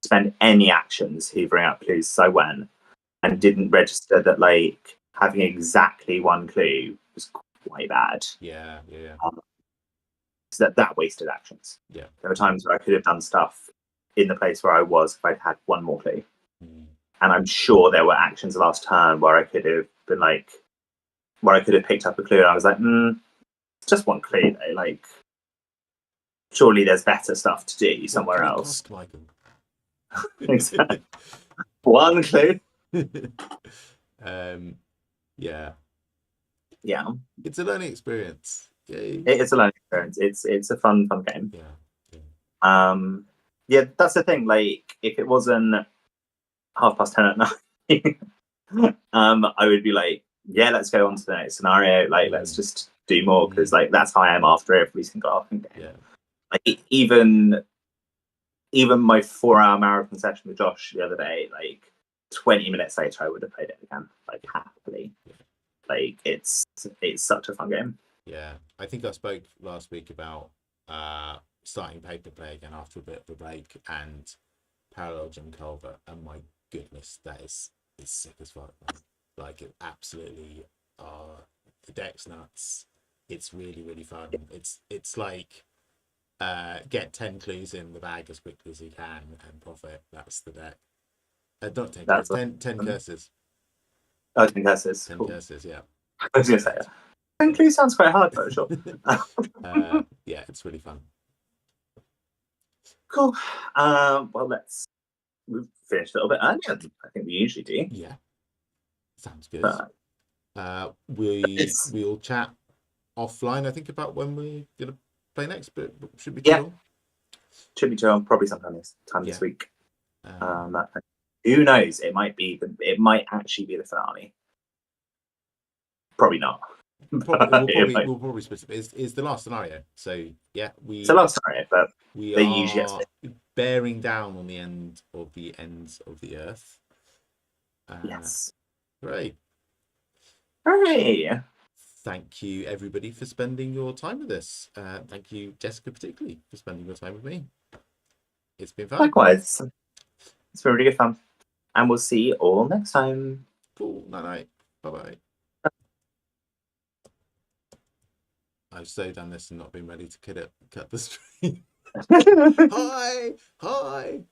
spend any actions hoovering up clues as I went, and didn't register that like having exactly one clue was quite bad. So that wasted actions. There were times where I could have done stuff in the place where I was if I'd had one more clue. And I'm sure there were actions last turn where I could have been like, where I could have picked up a clue and I was like, it's just one clue though. Like, surely there's better stuff to do somewhere else. Exactly. One clue. Yeah. It's a learning experience. It's a learning experience. It's a fun game. That's the thing. Like, if it wasn't 10:30 at night, I would be like, let's go on to the next scenario. Like, let's just do more, because like that's how I am after every single Arkham game. Like, even my 4-hour marathon session with Josh the other day, like 20 minutes later, I would have played it again, like happily. Like it's such a fun game. I think I spoke last week about starting paper play again after a bit of a break, and Parallel Jim Culver, and my goodness, that is sick as fuck, man. Like, it absolutely the deck's nuts. It's really, really fun. It's like get 10 clues in the bag as quickly as you can and profit. That's the deck. Not 10 clues, 10 curses. Oh, 10 curses. 10 curses, yeah. I was going to say 10 clues sounds quite hard, but sure. It's really fun. Cool. Well, we've finished a little bit earlier than I think we usually do. Yeah. Sounds good. We'll chat offline, I think, about when we're going to play next, but should be chill. Should be chill, probably sometime this week. Who knows? It might actually be the finale. Probably not. We'll probably split it. It's the last scenario. So yeah, it's the last scenario, but we are bearing down on the ends of the earth. Yes. Great. Hooray! Thank you, everybody, for spending your time with us. Thank you, Jessica, particularly, for spending your time with me. It's been fun. Likewise. It's been really good fun. And we'll see you all next time. Cool. Night. Bye-bye. I've so done this and not been ready to cut the stream. Hi. Bye.